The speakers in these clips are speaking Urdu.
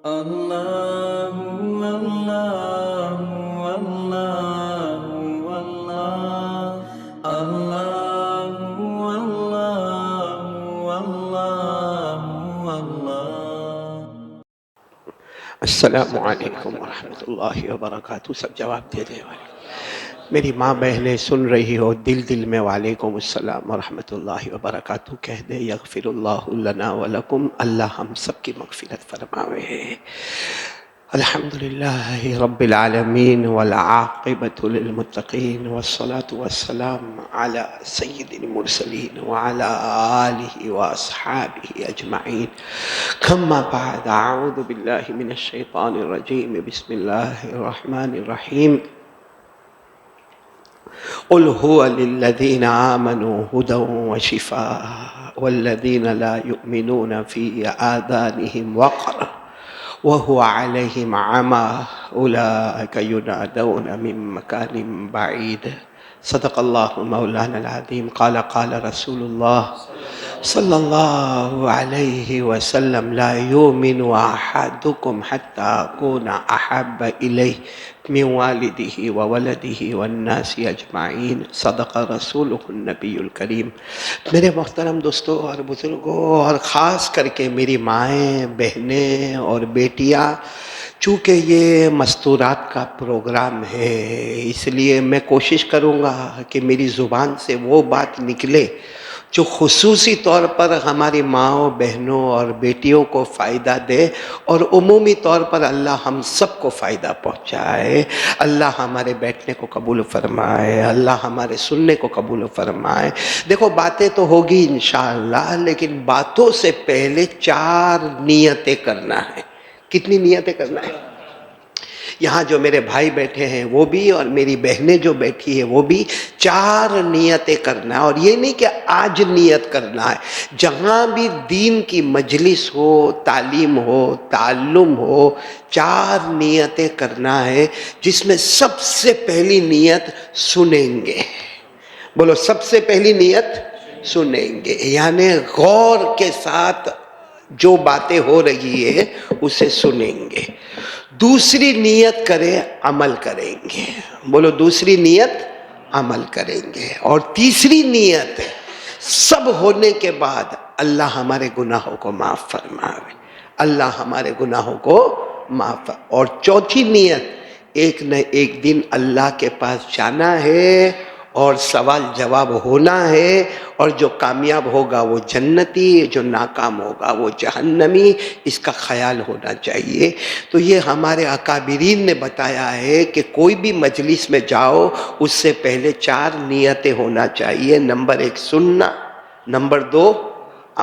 اللہ اللہ اللہ اللہ اللہ اللہ اللہ۔ السلام علیکم ورحمۃ اللہ وبرکاتہ۔ سب جواب دے دے والے میری ماں بہنیں سن رہی ہو، دل میں وعلیکم السلام ورحمۃ اللہ وبرکاتہ کہہ دے۔ یغفر اللہ لنا ولکم، اللہ ہم سب کی مغفرت فرماوے۔ الحمدللہ رب العالمین والعاقبۃ للمتقین والصلاة والسلام علی سید المرسلین وعلی آلہ واصحابہ اجمعین۔ کما بعد، اعوذ باللہ من الشیطان الرجیم، بسم اللہ الرحمن الرحیم۔ قل هو للذین آمنوا هدى وشفاء والذین لا يؤمنون في آذانهم وقر وهو عليهم عمى أولئك ينادون من مكان بعيد۔ صدق اللہ مولانا العظیم۔ قال رسول اللہ صلی اللہ علیہ وسلم لا یؤمن احدکم حتی اکون احب الیہ من والدہ وولدہ والناس اجمعین۔ صدق رسولہ النبی الکریم۔ میرے محترم دوستوں اور بزرگوں، اور خاص کر کے میری مائیں، بہنیں اور بیٹیاں، چونکہ یہ مستورات کا پروگرام ہے، اس لیے میں کوشش کروں گا کہ میری زبان سے وہ بات نکلے جو خصوصی طور پر ہماری ماؤں، بہنوں اور بیٹیوں کو فائدہ دے، اور عمومی طور پر اللہ ہم سب کو فائدہ پہنچائے۔ اللہ ہمارے بیٹھنے کو قبول فرمائے، اللہ ہمارے سننے کو قبول فرمائے۔ دیکھو، باتیں تو ہوگی انشاءاللہ، لیکن باتوں سے پہلے 4 نیتیں کرنا ہے۔ کتنی نیتیں کرنا ہے؟ یہاں جو میرے بھائی بیٹھے ہیں وہ بھی، اور میری بہنیں جو بیٹھی ہیں وہ بھی، 4 نیتیں کرنا ہے۔ اور یہ نہیں کہ آج نیت کرنا ہے، جہاں بھی دین کی مجلس ہو، تعلیم ہو، تعلم ہو، 4 نیتیں کرنا ہے، جس میں سب سے پہلی نیت سنیں گے۔ بولو، سب سے پہلی نیت سنیں گے، یعنی غور کے ساتھ جو باتیں ہو رہی ہے اسے سنیں گے۔ دوسری نیت کرے، عمل کریں گے۔ بولو، دوسری نیت عمل کریں گے۔ اور تیسری نیت، سب ہونے کے بعد اللہ ہمارے گناہوں کو معاف فرمائے، اللہ ہمارے گناہوں کو معاف۔ اور چوتھی نیت، ایک نہ ایک دن اللہ کے پاس جانا ہے اور سوال جواب ہونا ہے، اور جو کامیاب ہوگا وہ جنتی، جو ناکام ہوگا وہ جہنمی، اس کا خیال ہونا چاہیے۔ تو یہ ہمارے اکابرین نے بتایا ہے کہ کوئی بھی مجلس میں جاؤ، اس سے پہلے 4 نیتیں ہونا چاہیے۔ نمبر 1 سننا، نمبر 2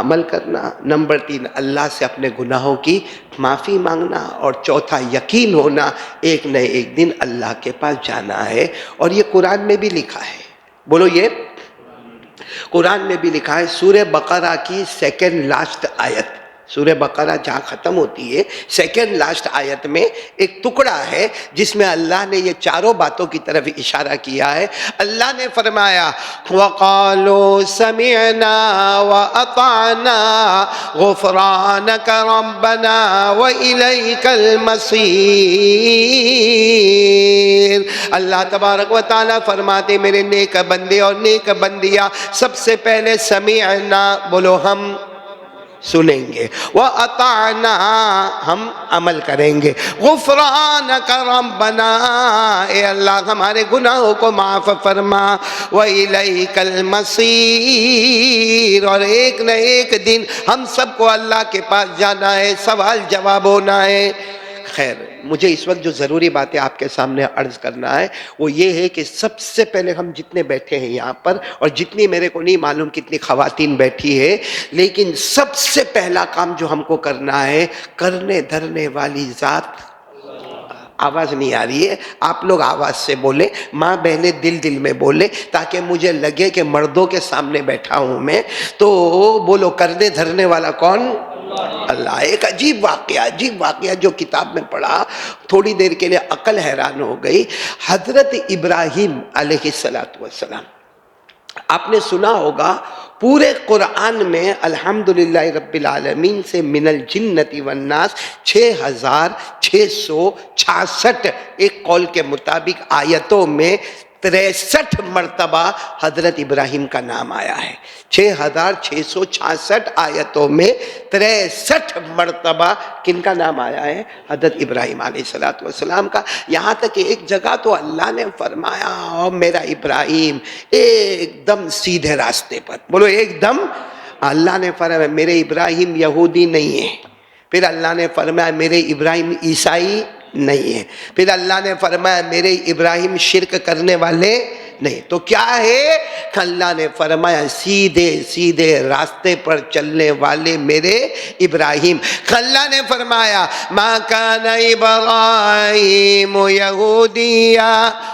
عمل کرنا، نمبر 3 اللہ سے اپنے گناہوں کی معافی مانگنا، اور چوتھا یقین ہونا ایک نہ ایک دن اللہ کے پاس جانا ہے۔ اور یہ قرآن میں بھی لکھا ہے۔ بولو، یہ قرآن میں بھی لکھا ہے۔ سورہ بقرہ کی 2nd لاسٹ آیت، سورہ بقرہ جہاں ختم ہوتی ہے، 2nd لاسٹ آیت میں ایک ٹکڑا ہے جس میں اللہ نے یہ 4 باتوں کی طرف اشارہ کیا ہے۔ اللہ نے فرمایا، وَقَالُوا سَمِعْنَا وَأَطَعْنَا غُفْرَانَكَ رَبَّنَا وَإِلَيْكَ الْمَصِيرُ۔ اللہ تبارک و تعالیٰ فرماتے، میرے نیک بندے اور نیک بندیاں، سب سے پہلے سمعنا، بولو ہم سنیں گے، وَأَطَعْنَا ہم عمل کریں گے، غُفْرَانَكَ رَبَّنَا اے اللہ ہمارے گناہوں کو معاف فرما، وَإِلَيْكَ الْمَصِيرُ اور ایک نہ ایک دن ہم سب کو اللہ کے پاس جانا ہے، سوال جواب ہونا ہے۔ خیر، مجھے اس وقت جو ضروری باتیں آپ کے سامنے عرض کرنا ہے وہ یہ ہے کہ سب سے پہلے ہم جتنے بیٹھے ہیں یہاں پر، اور جتنی میرے کو نہیں معلوم کتنی خواتین بیٹھی ہے، لیکن سب سے پہلا کام جو ہم کو کرنا ہے، کرنے دھرنے والی ذات، آواز نہیں آ رہی ہے، آپ لوگ آواز سے بولیں، ماں بہنیں دل میں بولیں، تاکہ مجھے لگے کہ مردوں کے سامنے بیٹھا ہوں میں۔ تو بولو، کرنے دھرنے والا کون؟ اللہ۔ ایک عجیب واقعہ جو کتاب میں پڑھا، تھوڑی دیر کے لیے عقل حیران ہو گئی۔ حضرت ابراہیم علیہ السلام، آپ نے سنا ہوگا پورے قرآن میں الحمدللہ رب العالمین سے من الجنت والناس 6666 ایک قول کے مطابق آیتوں میں 63 مرتبہ حضرت ابراہیم کا نام آیا ہے۔ 6666 آیتوں میں 63 مرتبہ کن کا نام آیا ہے؟ حضرت ابراہیم علیہ السلام کا۔ یہاں تک کہ ایک جگہ تو اللہ نے فرمایا او میرا ابراہیم ایک دم سیدھے راستے پر، بولو ایک دم۔ اللہ نے فرمایا میرے ابراہیم یہودی نہیں ہے، پھر اللہ نے فرمایا میرے ابراہیم عیسائی نہیں ہے، پھر اللہ نے فرمایا میرے ابراہیم شرک کرنے والے نہیں، تو کیا ہے؟ اللہ نے فرمایا سیدھے سیدھے راستے پر چلنے والے میرے ابراہیم۔ اللہ نے فرمایا ما کان ابراہیم یہودیا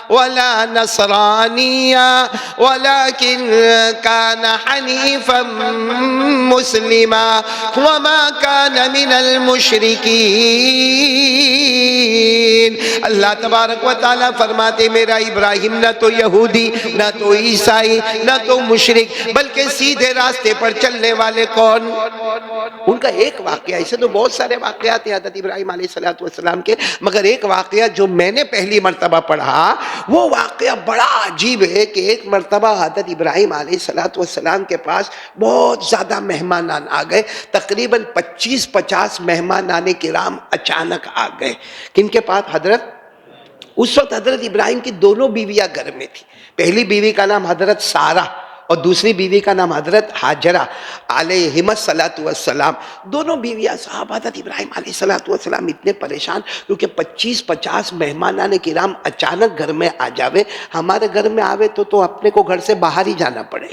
ولا نصرانیا ولکن کان حنیفا مسلما وما کان من المشرکین۔ اللہ تبارک و تعالیٰ فرماتے میرا ابراہیم نہ تو یہودی، نہ تو عیسائی، نہ تو مشرک، بلکہ سیدھے راستے پر چلنے والے کون؟ ان کا ایک واقعہ، ایسے تو بہت سارے واقعات ہیں حضرت ابراہیم علیہ السلام کے، مگر ایک واقعہ جو میں نے پہلی مرتبہ پڑھا وہ واقعہ بڑا عجیب ہے کہ ایک مرتبہ حضرت ابراہیم علیہ السلام کے پاس بہت زیادہ مہمانان آ گئے، تقریباً 25-50 مہمانان کرام اچانک آ گئے۔ کن کے پاس؟ حضرت، اس وقت حضرت ابراہیم کی دونوں بیویاں گھر میں تھی، پہلی بیوی کا نام حضرت سارہ اور دوسری بیوی کا نام حضرت ہاجرہ علیہم السلام۔ دونوں بیویاں صاحب حضرت ابراہیم علیہ السلام اتنے پریشان کیونکہ 25-50 مہمانان کرام اچانک گھر میں آ جاوے، ہمارے گھر میں آوے تو اپنے کو گھر سے باہر ہی جانا پڑے،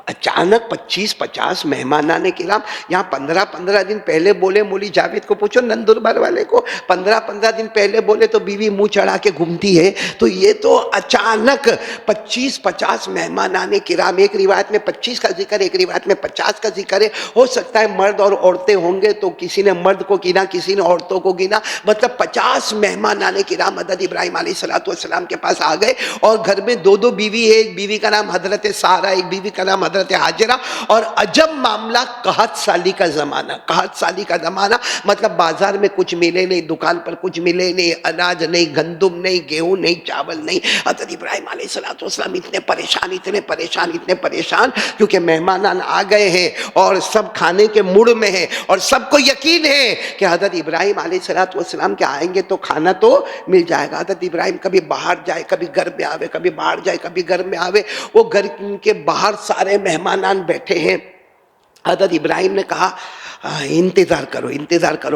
اچانک 25-50 مہمانان کرام۔ یہاں 15 دن پہلے بولے، مولی جاوید کو پوچھو نندربار والے کو، 15 دن پہلے بولے تو بیوی منہ چڑھا کے گھومتی ہے، تو یہ تو اچانک 25-50 مہمانان کرام، ایک روایت میں 25 کا ذکر ہے، ایک روایت میں 50 کا ذکر ہے، ہو سکتا ہے مرد اور عورتیں ہوں گے تو کسی نے مرد کو گنا کسی نے عورتوں کو گنا، مطلب 50 مہمانان کرام حضرت ابراہیم علیہ السلام کے پاس آ گئے، اور گھر میں دو بیوی ہے، ایک بیوی کا نام حضرت سارہ، ایک بیوی کا نام حضرت ہاجرہ۔ اور عجب معاملہ، قحط سالی کا زمانہ، قحط سالی کا زمانہ مطلب بازار میں کچھ ملے نہیں، دکان پر کچھ ملے نہیں، اناج نہیں، گندم نہیں، گیہوں نہیں، چاول نہیں۔ حضرت ابراہیم علیہ السلام اتنے پریشان کیونکہ مہمانان آ گئے ہیں اور سب کھانے کے موڈ میں ہیں، اور سب کو یقین ہے کہ حضرت ابراہیم علیہ السلام کے آئیں گے تو کھانا تو مل جائے گا۔ حضرت ابراہیم کبھی باہر جائے، کبھی گھر میں آوے، کبھی باہر جائے، کبھی گھر میں آوے، وہ گھر کے باہر سارے مہمانان بیٹھے ہیں۔ حضرت ابراہیم نے کہا انتظار کرو،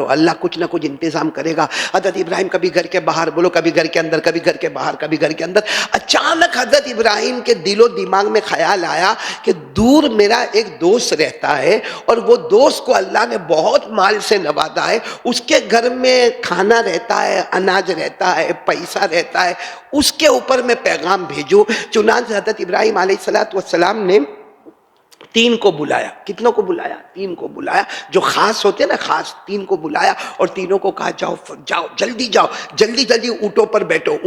اللہ کچھ نہ کچھ انتظام کرے گا۔ حضرت ابراہیم کبھی گھر کے باہر بولو، کبھی گھر کے اندر، کبھی گھر کے باہر، کبھی گھر کے اندر۔ اچانک حضرت ابراہیم کے دل و دماغ میں خیال آیا کہ دور میرا ایک دوست رہتا ہے، اور وہ دوست کو اللہ نے بہت مال سے نوازا ہے، اس کے گھر میں کھانا رہتا ہے، اناج رہتا ہے، پیسہ رہتا ہے، اس کے اوپر میں پیغام بھیجوں۔ چنانچہ حضرت ابراہیم علیہ السلام نے 3 کو بلایا۔ کتنوں کو بلایا؟ 3 کو بلایا، جو خاص ہوتے ہیں نا، خاص 3 کو بلایا، اور تینوں کو کہا جاؤ جلدی اونٹوں پر بیٹھو،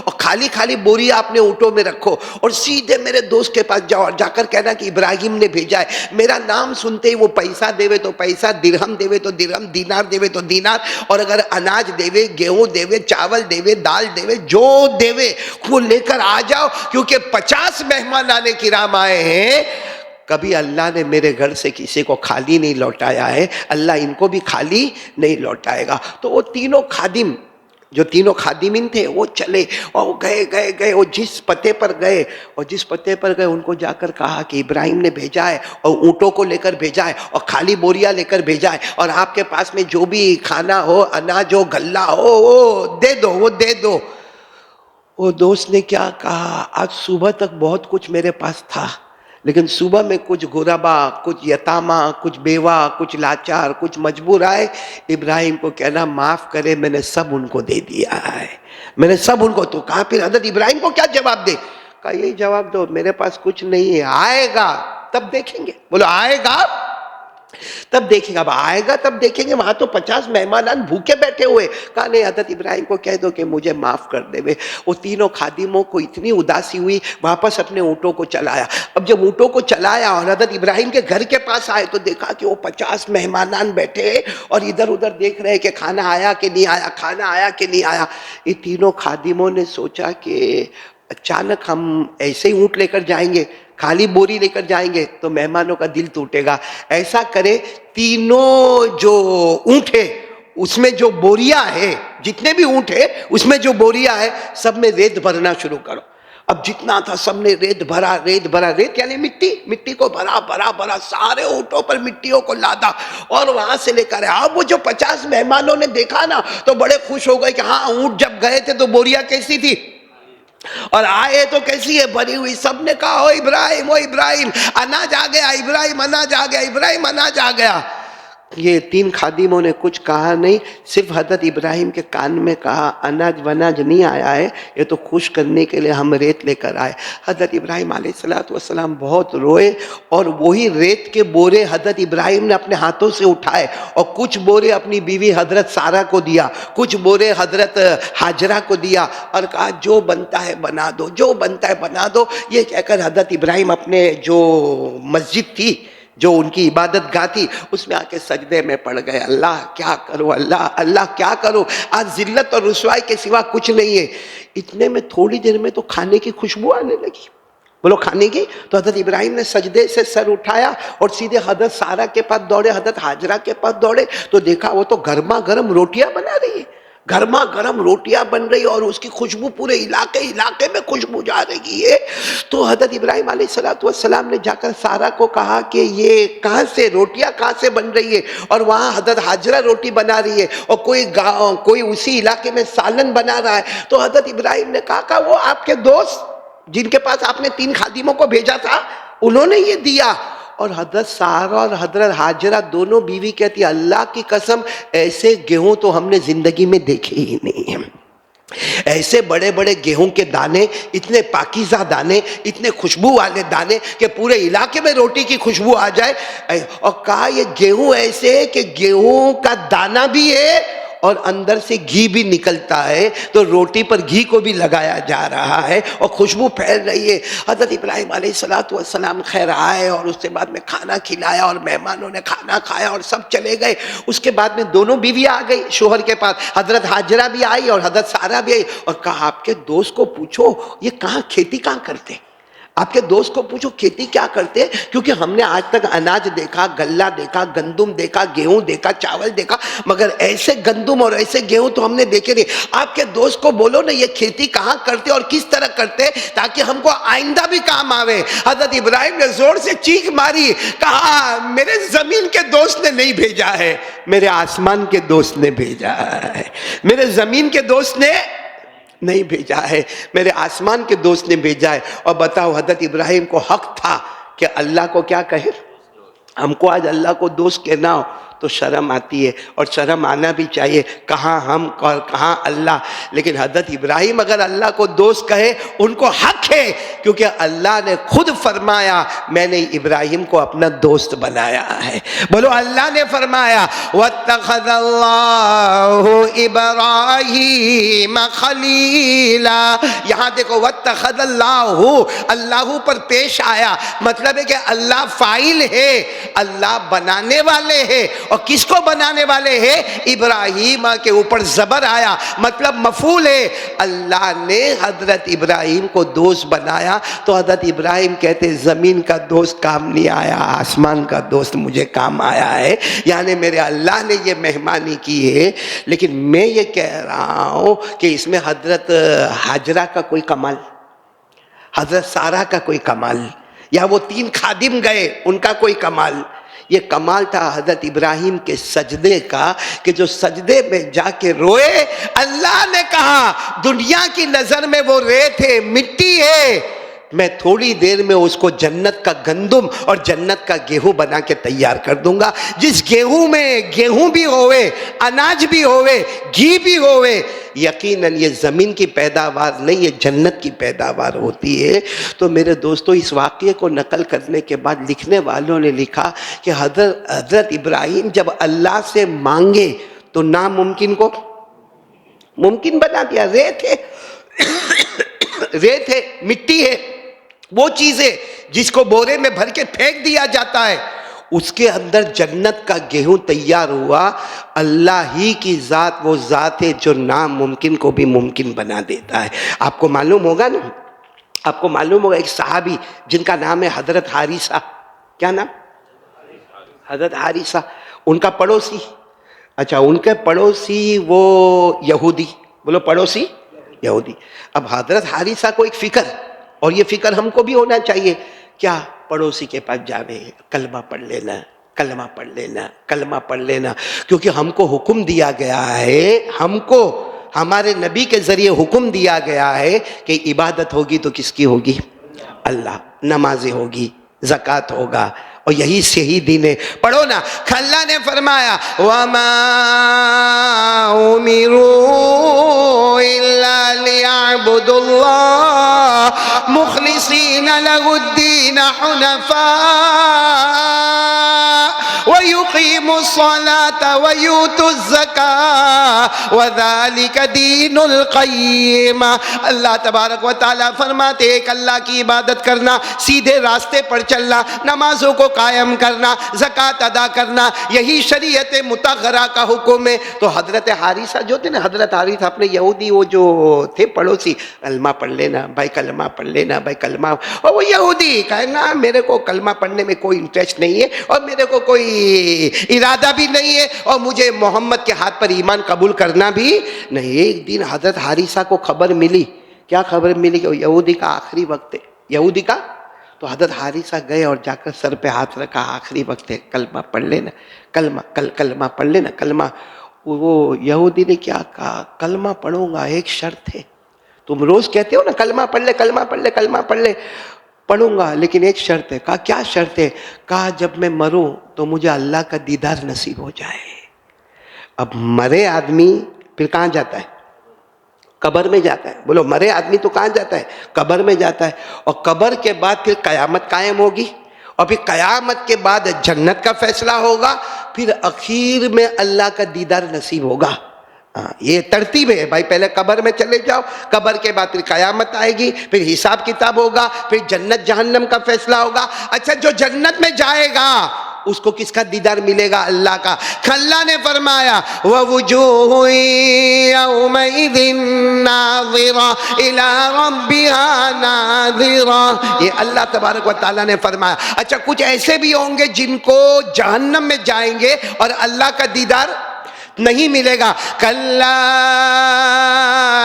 اور خالی بوری اپنے اونٹوں میں رکھو، اور سیدھے میرے دوست کے پاس جاؤ، اور جا کر کہنا کہ ابراہیم نے بھیجا ہے، میرا نام سنتے ہی وہ پیسہ دیوے تو پیسہ، درہم دیوے تو درہم، دینار دیوے تو دینار، اور اگر اناج دیوے، گیہوں دیوے، چاول دیوے، دال دیوے، جو دیوے وہ لے کر آ جاؤ، کیونکہ 50 مہمانان کرام آئے ہیں۔ کبھی اللہ نے میرے گھر سے کسی کو خالی نہیں لوٹایا ہے، اللہ ان کو بھی خالی نہیں لوٹائے گا۔ تو وہ تینوں خادم، جو تینوں خادمین تھے، وہ چلے اور گئے، وہ جس پتے پر گئے ان کو جا کر کہا کہ ابراہیم نے بھیجا ہے، اور اونٹوں کو لے کر بھیجا ہے، اور خالی بوریا لے کر بھیجا ہے، اور آپ کے پاس میں جو بھی کھانا ہو، اناج ہو، غلہ ہو، وہ دے دو۔ وہ دوست نے کیا کہا، آج صبح تک بہت کچھ میرے پاس تھا، لیکن صبح میں کچھ غربا، کچھ یتامہ، کچھ بیوہ، کچھ لاچار، کچھ مجبور آئے، ابراہیم کو کہنا معاف کرے، میں نے سب ان کو دے دیا ہے، میں نے سب ان کو۔ تو کہا پھر حضرت ابراہیم کو کیا جواب دے؟ کہا یہی جواب دو، میرے پاس کچھ نہیں ہے، آئے گا تب دیکھیں گے۔ بولو آئے گا تب دیکھیں گے، اب آئے گا تب دیکھیں گے وہاں تو 50 مہمانان بھوکے بیٹھے ہوئے. کہا نہیں، حضرت ابراہیم کو کہہ دو کہ مجھے معاف کر دے. وہ تینوں خادموں کو اتنی اداسی ہوئی، واپس اپنے اونٹوں کو چلایا. اب جب اونٹوں کو چلایا اور حضرت ابراہیم کے گھر کے پاس آئے تو دیکھا کہ وہ 50 مہمانان بیٹھے اور ادھر ادھر دیکھ رہے کہ کھانا آیا کہ نہیں آیا، کھانا آیا کہ نہیں آیا. یہ تینوں خادموں نے سوچا کہ اچانک ہم ایسے ہی اونٹ لے کر جائیں گے، خالی بوری لے کر جائیں گے تو مہمانوں کا دل ٹوٹے گا. ایسا کرے تینوں جو اونٹ ہے اس میں جو بوریا ہے، جتنے بھی اونٹ ہے اس میں جو بوریا ہے سب میں ریت بھرنا شروع کرو. اب جتنا تھا سب نے ریت بھرا، ریت بھرا، ریت یعنی مٹی، مٹی کو بھرا بھرا بھرا، سارے اونٹوں پر مٹیوں کو لادا اور وہاں سے لے کر آیا. اب وہ جو 50 مہمانوں نے دیکھا نا تو بڑے خوش ہو گئے کہ ہاں اونٹ جب گئے تھے تو بوریا کیسی تھی اور آئے تو کیسی ہے، بھری ہوئی. سب نے کہا او ابراہیم، او ابراہیم، اناج آ گیا، ابراہیم اناج آ گیا، ابراہیم اناج آ گیا. یہ تین خادموں نے کچھ کہا نہیں، صرف حضرت ابراہیم کے کان میں کہا اناج وناج نہیں آیا ہے، یہ تو خوش کرنے کے لیے ہم ریت لے کر آئے. حضرت ابراہیم علیہ السلام بہت روئے اور وہی ریت کے بورے حضرت ابراہیم نے اپنے ہاتھوں سے اٹھائے اور کچھ بورے اپنی بیوی حضرت سارہ کو دیا، کچھ بورے حضرت ہاجرہ کو دیا اور کہا جو بنتا ہے بنا دو، جو بنتا ہے بنا دو. یہ کہہ کر حضرت ابراہیم اپنے جو مسجد تھی، جو ان کی عبادت گاہ تھی، اس میں آ کے سجدے میں پڑ گئے. اللہ کیا کرو، اللہ اللہ کیا کرو، آج ذلت اور رسوائی کے سوا کچھ نہیں ہے. اتنے میں تھوڑی دیر میں تو کھانے کی خوشبو آنے لگی. بولو کھانے کی. تو حضرت ابراہیم نے سجدے سے سر اٹھایا اور سیدھے حضرت سارہ کے پاس دوڑے، حضرت ہاجرہ کے پاس دوڑے تو دیکھا وہ تو گرما گرم روٹیاں بنا رہی ہے، گرما گرم روٹیاں بن رہی اور اس کی خوشبو پورے علاقے میں خوشبو جا رہی ہے. تو حضرت ابراہیم علیہ السلام نے جا کر سارہ کو کہا کہ یہ کہاں سے روٹیاں کہاں سے بن رہی ہے، اور وہاں حضرت ہاجرہ روٹی بنا رہی ہے اور کوئی اسی علاقے میں سالن بنا رہا ہے. تو حضرت ابراہیم نے کہا کہ وہ آپ کے دوست جن کے پاس آپ نے 3 خادموں کو بھیجا تھا انہوں نے یہ دیا. اور حضرت سارہ اور حضرت ہاجرہ دونوں بیوی کہتی اللہ کی قسم ایسے گیہوں تو ہم نے زندگی میں دیکھے ہی نہیں ہیں. ایسے بڑے بڑے گیہوں کے دانے، اتنے پاکیزہ دانے، اتنے خوشبو والے دانے کہ پورے علاقے میں روٹی کی خوشبو آ جائے. اور کہا یہ گیہوں ایسے کہ گیہوں کا دانہ بھی ہے اور اندر سے گھی بھی نکلتا ہے، تو روٹی پر گھی کو بھی لگایا جا رہا ہے اور خوشبو پھیل رہی ہے. حضرت ابراہیم علیہ السلام خیر آئے اور اس کے بعد میں کھانا کھلایا اور مہمانوں نے کھانا کھایا اور سب چلے گئے. اس کے بعد میں دونوں بیوی آ گئی شوہر کے پاس، حضرت ہاجرہ بھی آئی اور حضرت سارہ بھی آئی اور کہا آپ کے دوست کو پوچھو یہ کہاں کھیتی کہاں کرتے، آپ کے دوست کو پوچھو کھیتی کیا کرتے، کیونکہ ہم نے آج تک اناج دیکھا، غلہ دیکھا، گندم دیکھا، گیہوں دیکھا، چاول دیکھا، مگر ایسے گندم اور ایسے گیہوں تو ہم نے دیکھے نہیں. آپ کے دوست کو بولو نا یہ کھیتی کہاں کرتے اور کس طرح کرتے تاکہ ہم کو آئندہ بھی کام آوے. حضرت ابراہیم نے زور سے چیخ ماری، کہا میرے زمین کے دوست نے نہیں بھیجا ہے، میرے آسمان کے دوست نے بھیجا ہے. میرے زمین کے دوست نے نہیں بھیجا ہے، میرے آسمان کے دوست نے بھیجا ہے. اور بتاؤ حضرت ابراہیم کو حق تھا کہ اللہ کو کیا کہے. ہم کو آج اللہ کو دوست کہنا ہو تو شرم آتی ہے اور شرم آنا بھی چاہیے، کہاں ہم اور کہاں اللہ. لیکن حضرت ابراہیم اگر اللہ کو دوست کہے ان کو حق ہے، کیونکہ اللہ نے خود فرمایا میں نے ابراہیم کو اپنا دوست بنایا ہے. بولو اللہ نے فرمایا وَاتَّخَذَ اللَّهُ إِبْرَاهِيمَ خَلِيلًا. یہاں دیکھو وَاتَّخَذَ اللَّهُ، اللہ پر پیش آیا، مطلب ہے کہ اللہ فاعل ہے، اللہ بنانے والے ہیں. اور کس کو بنانے والے ہیں؟ ابراہیم کے اوپر زبر آیا، مطلب مفعول ہے. اللہ نے حضرت ابراہیم کو دوست بنایا تو حضرت ابراہیم کہتے زمین کا دوست کام نہیں آیا، آسمان کا دوست مجھے کام آیا ہے. یعنی میرے اللہ نے یہ مہمانی کی ہے. لیکن میں یہ کہہ رہا ہوں کہ اس میں حضرت ہاجرہ کا کوئی کمال، حضرت سارہ کا کوئی کمال، یا وہ 3 خادم گئے ان کا کوئی کمال. یہ کمال تھا حضرت ابراہیم کے سجدے کا کہ جو سجدے میں جا کے روئے. اللہ نے کہا دنیا کی نظر میں وہ ریت ہے، مٹی ہے، میں تھوڑی دیر میں اس کو جنت کا گندم اور جنت کا گیہوں بنا کے تیار کر دوں گا. جس گیہوں میں گیہوں بھی ہوئے، اناج بھی ہوئے، گھی بھی ہوئے. یقیناً یہ زمین کی پیداوار نہیں، یہ جنت کی پیداوار ہوتی ہے۔ تو میرے دوستو اس واقعے کو نقل کرنے کے بعد لکھنے والوں نے لکھا کہ حضرت ابراہیم جب اللہ سے مانگے تو ناممکن کو ممکن بنا دیا۔ ریت ہے، مٹی ہے، وہ چیزیں جس کو بورے میں بھر کے پھینک دیا جاتا ہے، اس کے اندر جنت کا گیہوں تیار ہوا۔ اللہ ہی کی ذات وہ ذات ہے جو ناممکن کو بھی ممکن بنا دیتا ہے۔ آپ کو معلوم ہوگا نا، آپ کو معلوم ہوگا ایک صحابی جن کا نام ہے حضرت حارثہ۔ کیا نام؟ حضرت حارثہ، ان کا پڑوسی، اچھا ان کے پڑوسی وہ یہودی، بولو پڑوسی یہودی۔ اب حضرت حارثہ کو ایک فکر، اور یہ فکر ہم کو بھی ہونا چاہیے، کیا پڑوسی کے پاس جاوے، کلمہ پڑھ لینا، کلمہ پڑھ لینا، کلمہ پڑھ لینا، کیونکہ ہم کو حکم دیا گیا ہے، ہم کو ہمارے نبی کے ذریعے حکم دیا گیا ہے کہ عبادت ہوگی تو کس کی ہوگی؟ اللہ، نمازیں ہوگی، زکوٰۃ ہوگا، اور یہی صحیح دین ہے۔ پڑھو نا، اللہ نے فرمایا وَمَا أُمِرُوا إِلَّا لِيَعْبُدُوا اللَّهَ مُخْلِصِينَ لَهُ الدِّينَ حُنَفَاءَ وَيُقِيمُوا الصَّلَاةَ وَيُؤْتُوا الزَّكَاةَ وَذَلِكَ دِينُ الْقَيِّمَةِ۔ اللہ تبارک و تعالیٰ فرماتے ہیں کہ اللہ کی عبادت کرنا، سیدھے راستے پر چلنا، نمازوں کو قائم کرنا، زکوٰۃ ادا کرنا، یہی شریعت مطہرہ کا حکم ہے۔ تو حضرت حارثہ جو تھے نا، حضرت حارثہ اپنے یہودی وہ جو تھے پڑوسی، کلمہ پڑھ لینا بھائی، کلمہ پڑھ لینا بھائی، کلمہ، اور وہ یہودی کہنا میرے کو کلمہ پڑھنے میں کوئی انٹرسٹ نہیں ہے، اور میرے کو کوئی ارادہ بھی نہیں ہے، اور مجھے محمد کے ہاتھ پر ایمان قبول کرنا بھی نہیں۔ ایک دن حضرت حارثہ کو خبر ملی، کیا خبر ملی؟ کہ یہودی کا آخری وقت ہے، یہودی کا۔ تو حضرت حارثہ گئے اور جا کر سر پہ ہاتھ رکھا، آخری وقت ہے، کلمہ پڑھ لینا، کلمہ پڑھ لینا، کلمہ۔ وہ یہودی نے کیا کہا؟ کلمہ پڑھوں گا، ایک شرط ہے۔ تم روز کہتے ہو نا کلمہ پڑھ لے، کلمہ پڑھ لے، کلمہ پڑھ لے، پڑھوں گا لیکن ایک شرط ہے۔ کہا کیا شرط ہے؟ کہا جب میں مروں تو مجھے اللہ کا دیدار نصیب ہو جائے۔ اب مرے آدمی پھر کہاں جاتا ہے؟ قبر میں جاتا ہے۔ بولو مرے آدمی تو کہاں جاتا ہے؟ قبر میں جاتا ہے، اور قبر کے بعد پھر قیامت قائم ہوگی، اور پھر قیامت کے بعد جنت کا فیصلہ ہوگا، پھر اخیر میں اللہ کا دیدار نصیب ہوگا۔ یہ ترتیب ہے بھائی، پہلے قبر میں چلے جاؤ، قبر کے بعد پھر قیامت آئے گی، پھر حساب کتاب ہوگا، پھر جنت جہنم کا فیصلہ ہوگا۔ اچھا جو جنت میں جائے گا اس کو کس کا دیدار ملے گا؟ اللہ کا۔ اللہ نے فرمایا وَوُجُوهٌ يَوْمَئِذٍ نَاظِرَةٌ إِلَىٰ رَبِّهَا نَاظِرَةٌ۔ یہ اللہ تبارک و تعالیٰ نے فرمایا۔ اچھا کچھ ایسے بھی ہوں گے جن کو جہنم میں جائیں گے اور اللہ کا دیدار نہیں ملے گا۔ کَلَّا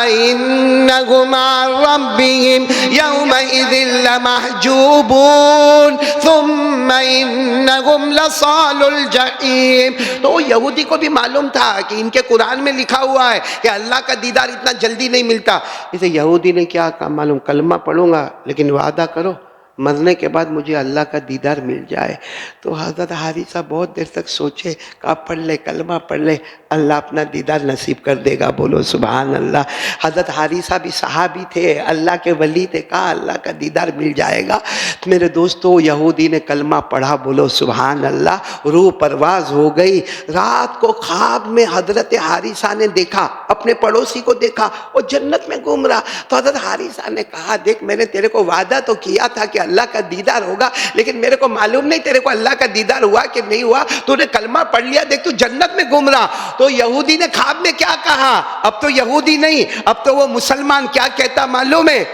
إِنَّهُمْ عَن رَّبِّهِمْ يَوْمَئِذٍ لَّمَحْجُوبُونَ ثُمَّ إِنَّهُمْ لَصَالُو الْجَحِيمِ۔ تو یہودی کو بھی معلوم تھا کہ ان کے قرآن میں لکھا ہوا ہے کہ اللہ کا دیدار اتنا جلدی نہیں ملتا۔ اسے یہودی نے کیا کہا معلوم؟ کلمہ پڑھوں گا لیکن وعدہ کرو مرنے کے بعد مجھے اللہ کا دیدار مل جائے۔ تو حضرت حارثہ بہت دیر تک سوچے، کہا پڑھ لے، کلمہ پڑھ لے، اللہ اپنا دیدار نصیب کر دے گا۔ بولو سبحان اللہ۔ حضرت حارثہ بھی صحابی تھے، اللہ کے ولی تھے، کہا اللہ کا دیدار مل جائے گا۔ میرے دوستو یہودی نے کلمہ پڑھا، بولو سبحان اللہ، روح پرواز ہو گئی۔ رات کو خواب میں حضرت حارثہ نے دیکھا، اپنے پڑوسی کو دیکھا، وہ جنت میں گھوم رہا۔ تو حضرت حارثہ نے کہا دیکھ میں نے تیرے کو وعدہ تو کیا تھا کہ اللہ کا دیدار ہوگا، لیکن میرے کو معلوم نہیں تیرے کو اللہ کا دیدار ہوا کہ نہیں ہوا، تو نے کلمہ پڑھ لیا، دیکھ تو جنت میں گھوم رہا۔ تو یہودی نے خواب میں کیا کہا؟ اب تو یہودی نہیں، اب تو وہ مسلمان کیا کہتا معلوم ہے؟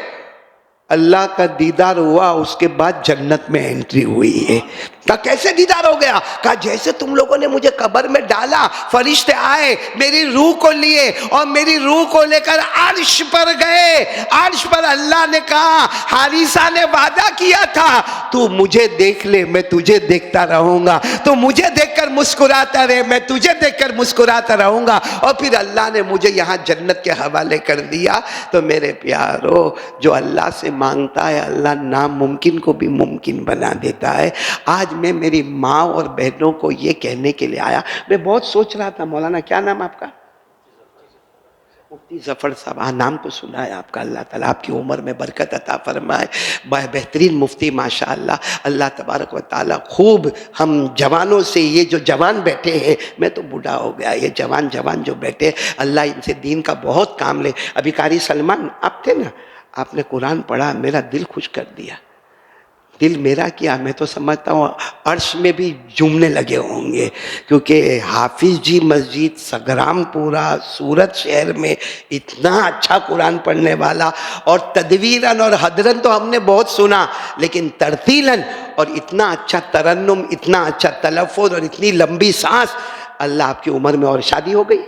اللہ کا دیدار ہوا، اس کے بعد جنت میں انٹری ہوئی ہے۔ کہا کیسے دیدار ہو گیا؟ کہا جیسے تم لوگوں نے مجھے قبر میں ڈالا، فرشتے آئے میری روح کو لیے اور میری روح کو لے کر عرش پر گئے۔ عرش پر اللہ نے کہا حارثہ نے وعدہ کیا تھا تو مجھے دیکھ لے میں تجھے دیکھتا رہوں گا، تو مجھے دیکھ کر مسکراتا رہے میں تجھے دیکھ کر مسکراتا رہوں گا، اور پھر اللہ نے مجھے یہاں جنت کے حوالے کر دیا۔ تو میرے پیارو جو اللہ سے مانگتا ہے اللہ ناممکن کو بھی ممکن بنا دیتا ہے۔ آج میں میری ماں اور بہنوں کو یہ کہنے کے لیے آیا، میں بہت سوچ رہا تھا، مولانا کیا نام آپ کا؟ مفتی ظفر صاحب، نام تو سنا ہے آپ کا، اللہ تعالیٰ آپ کی عمر میں برکت عطا فرمائے، بہترین مفتی ماشاءاللہ، اللہ تبارک و تعالیٰ خوب ہم جوانوں سے، یہ جو جوان بیٹھے ہیں، میں تو بوڑھا ہو گیا، یہ جوان جو بیٹھے، اللہ ان سے دین کا بہت کام لے۔ ابھی قاری سلمان آپ تھے نا، آپ نے قرآن پڑھا، میرا دل خوش کر دیا، دل میرا کیا، میں تو سمجھتا ہوں عرش میں بھی جھومنے لگے ہوں گے، کیونکہ حافظ جی مسجد سگرام پورا سورت شہر میں اتنا اچھا قرآن پڑھنے والا، اور تدویراً اور حدرن تو ہم نے بہت سنا، لیکن ترتیلاً اور اتنا اچھا ترنم، اتنا اچھا تلفظ اور اتنی لمبی سانس۔ اللہ آپ کی عمر میں، اور شادی ہو گئی؟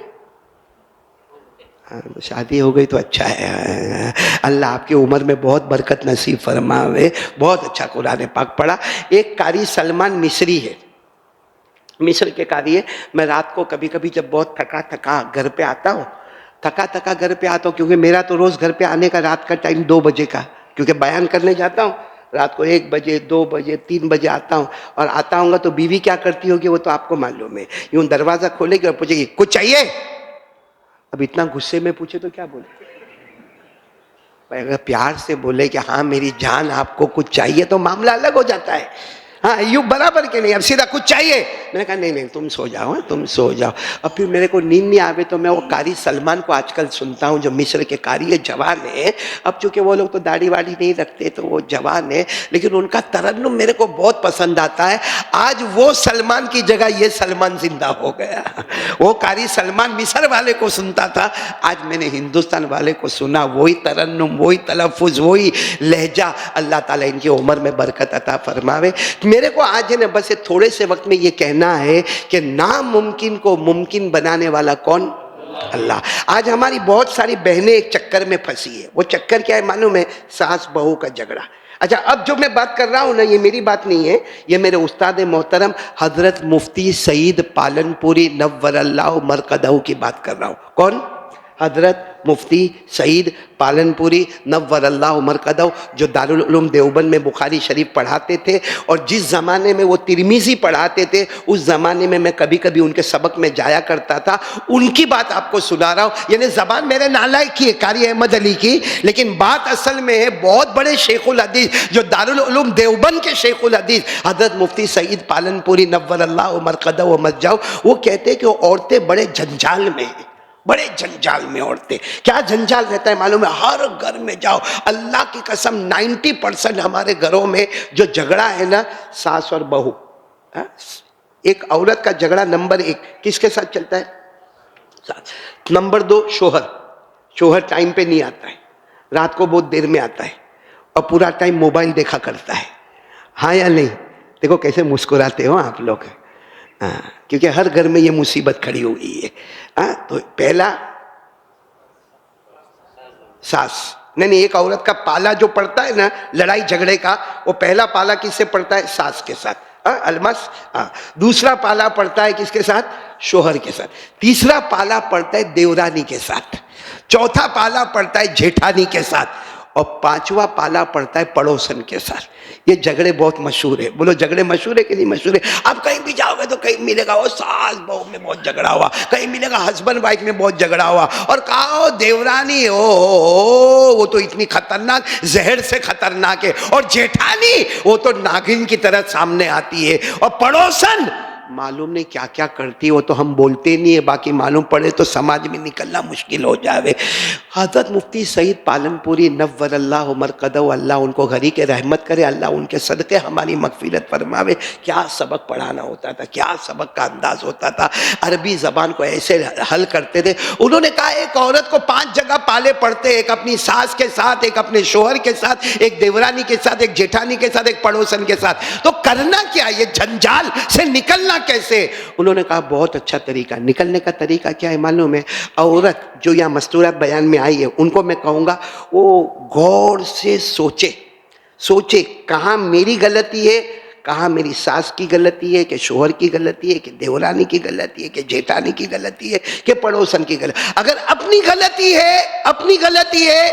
شادی ہو گئی تو اچھا ہے، اللہ آپ کی عمر میں بہت برکت نصیب فرماوے، بہت اچھا قرآن پاک پڑھا۔ ایک قاری سلمان مصری ہے، مصر کے قاری ہے، میں رات کو کبھی کبھی جب بہت تھکا گھر پہ آتا ہوں، کیونکہ میرا تو روز گھر پہ آنے کا رات کا ٹائم 2 بجے کا، کیونکہ بیان کرنے جاتا ہوں رات کو 1 بجے 2 بجے 3 بجے آتا ہوں، اور آتا ہوں گا تو بیوی کیا کرتی ہوگی وہ تو آپ کو معلوم ہے، یوں دروازہ کھولے گی اور پوچھے گی کچھ چاہیے؟ اب اتنا غصے میں پوچھے تو کیا بولے؟ اگر پیار سے بولے کہ ہاں میری جان آپ کو کچھ چاہیے تو معاملہ الگ ہو جاتا ہے، ہاں یوں برابر کے نہیں، اب سیدھا کچھ چاہیے، میں نے کہا نہیں تم سو جاؤ، تم سو جاؤ۔ اب پھر میرے کو نیند نہیں آوے تو میں وہ قاری سلمان کو آج کل سنتا ہوں، جو مصر کے قاری ہے، جوان ہے، اب چونکہ وہ لوگ تو داڑھی واڑی نہیں رکھتے تو وہ جوان ہے، لیکن ان کا ترنم میرے کو بہت پسند آتا ہے۔ آج وہ سلمان کی جگہ یہ سلمان زندہ ہو گیا، وہ قاری سلمان مصر والے کو سنتا تھا، آج میں نے ہندوستان والے کو سنا، وہی ترنم، وہی تلفظ، وہی لہجہ، اللہ تعالیٰ ان کی عمر میں برکت عطا فرماوے۔ میرے کو آج ہے نا بس تھوڑے سے وقت میں یہ کہنا ہے کہ ناممکن کو ممکن بنانے والا کون؟ اللہ۔ آج ہماری بہت ساری بہنیں ایک چکر میں پھنسی ہے، وہ چکر کیا ہے معلوم ہے؟ ساس بہو کا جھگڑا۔ اچھا اب جو میں بات کر رہا ہوں نا، یہ میری بات نہیں ہے، یہ میرے استاد محترم حضرت مفتی سعید پالن پوری نور اللہ مرقدہ کی بات کر رہا ہوں۔ کون؟ حضرت مفتی سعید پالن پوری نور اللہ مرقدہ، جو دارالعلوم دیوبند میں بخاری شریف پڑھاتے تھے، اور جس زمانے میں وہ ترمذی پڑھاتے تھے اس زمانے میں میں کبھی کبھی ان کے سبق میں جایا کرتا تھا، ان کی بات آپ کو سنا رہا ہوں۔ یعنی زبان میرے نالائق کی ہے، قاری احمد علی کی، لیکن بات اصل میں ہے بہت بڑے شیخ الحدیث، جو دارالعلوم دیوبند کے شیخ الحدیث حضرت مفتی سعید پالن پوری نور اللہ مرقدہ و مسجدہ، وہ کہتے کہ عورتیں بڑے جنجال میں ہیں، بڑے جنجال میں عورتیں۔ کیا جنجال رہتا ہے معلوم ہے؟ ہر گھر میں جاؤ، اللہ کی قسم 90% ہمارے گھروں میں جو جھگڑا ہے نا، ساس اور بہو۔ ایک عورت کا جھگڑا نمبر 1 کس کے ساتھ چلتا ہے؟ ساس۔ نمبر 2 شوہر ٹائم پہ نہیں آتا ہے، رات کو بہت دیر میں آتا ہے، اور پورا ٹائم موبائل دیکھا کرتا ہے، ہاں یا نہیں؟ دیکھو کیسے مسکراتے ہو آپ لوگ، کیونکہ ہر گھر میں یہ مصیبت کھڑی ہوئی ہے۔ تو پہلا ساس، نہیں ایک عورت کا پالا جو پڑتا ہے نا لڑائی جھگڑے کا، وہ پہلا پالا کس سے پڑتا ہے؟ ساس کے ساتھ، المس۔ دوسرا پالا پڑتا ہے کس کے ساتھ؟ شوہر کے ساتھ۔ تیسرا پالا پڑتا ہے دیورانی کے ساتھ۔ چوتھا پالا پڑتا ہے جیٹھانی کے ساتھ، اور 5واں پالا پڑتا ہے پڑوسن کے ساتھ۔ یہ جھگڑے بہت مشہور ہے، بولو جھگڑے مشہور ہے کہ نہیں مشہور ہے؟ آپ کہیں بھی جاؤ گے تو کہیں ملے گا وہ ساس بہو میں بہت جھگڑا ہوا، کہیں ملے گا ہسبینڈ وائف میں بہت جھگڑا ہوا، اور کہا دیورانی وہ تو اتنی خطرناک، زہر سے خطرناک ہے، اور جیٹھانی وہ تو ناگن کی طرح سامنے آتی ہے، اور پڑوسن معلوم نہیں کیا کیا کرتی، وہ تو ہم بولتے نہیں ہے، باقی معلوم پڑے تو سماج میں نکلنا مشکل ہو جاوے۔ حضرت مفتی سعید پالن پوری نور اللہ مرقدہ، اللہ ان کو گھری کے رحمت کرے، اللہ ان کے صدقے ہماری مغفرت فرماوے۔ کیا سبق پڑھانا ہوتا تھا، کیا سبق کا انداز ہوتا تھا، عربی زبان کو ایسے حل کرتے تھے۔ انہوں نے کہا ایک عورت کو 5 جگہ پالے پڑتے، ایک اپنی ساس کے ساتھ، ایک اپنے شوہر کے ساتھ، ایک دیورانی کے ساتھ، ایک جیٹھانی کے ساتھ، ایک پڑوسن کے ساتھ۔ تو کرنا کیا، یہ جنجال سے نکلنا کیسے؟ انہوں نے کہا بہت اچھا طریقہ، نکلنے کا طریقہ کیا ہے معلوم ہے؟ عورت جو یہاں مستورات بیان میں آئی ہے ان کو میں کہوں گا وہ غور سے سوچے کہاں میری غلطی ہے، کہاں میری ساس کی غلطی ہے، کہ شوہر کی غلطی ہے، کہ دیورانی کی غلطی ہے، کہ جیٹھانی کی غلطی ہے، کہ پڑوسن کی غلطی۔ اگر اپنی غلطی ہے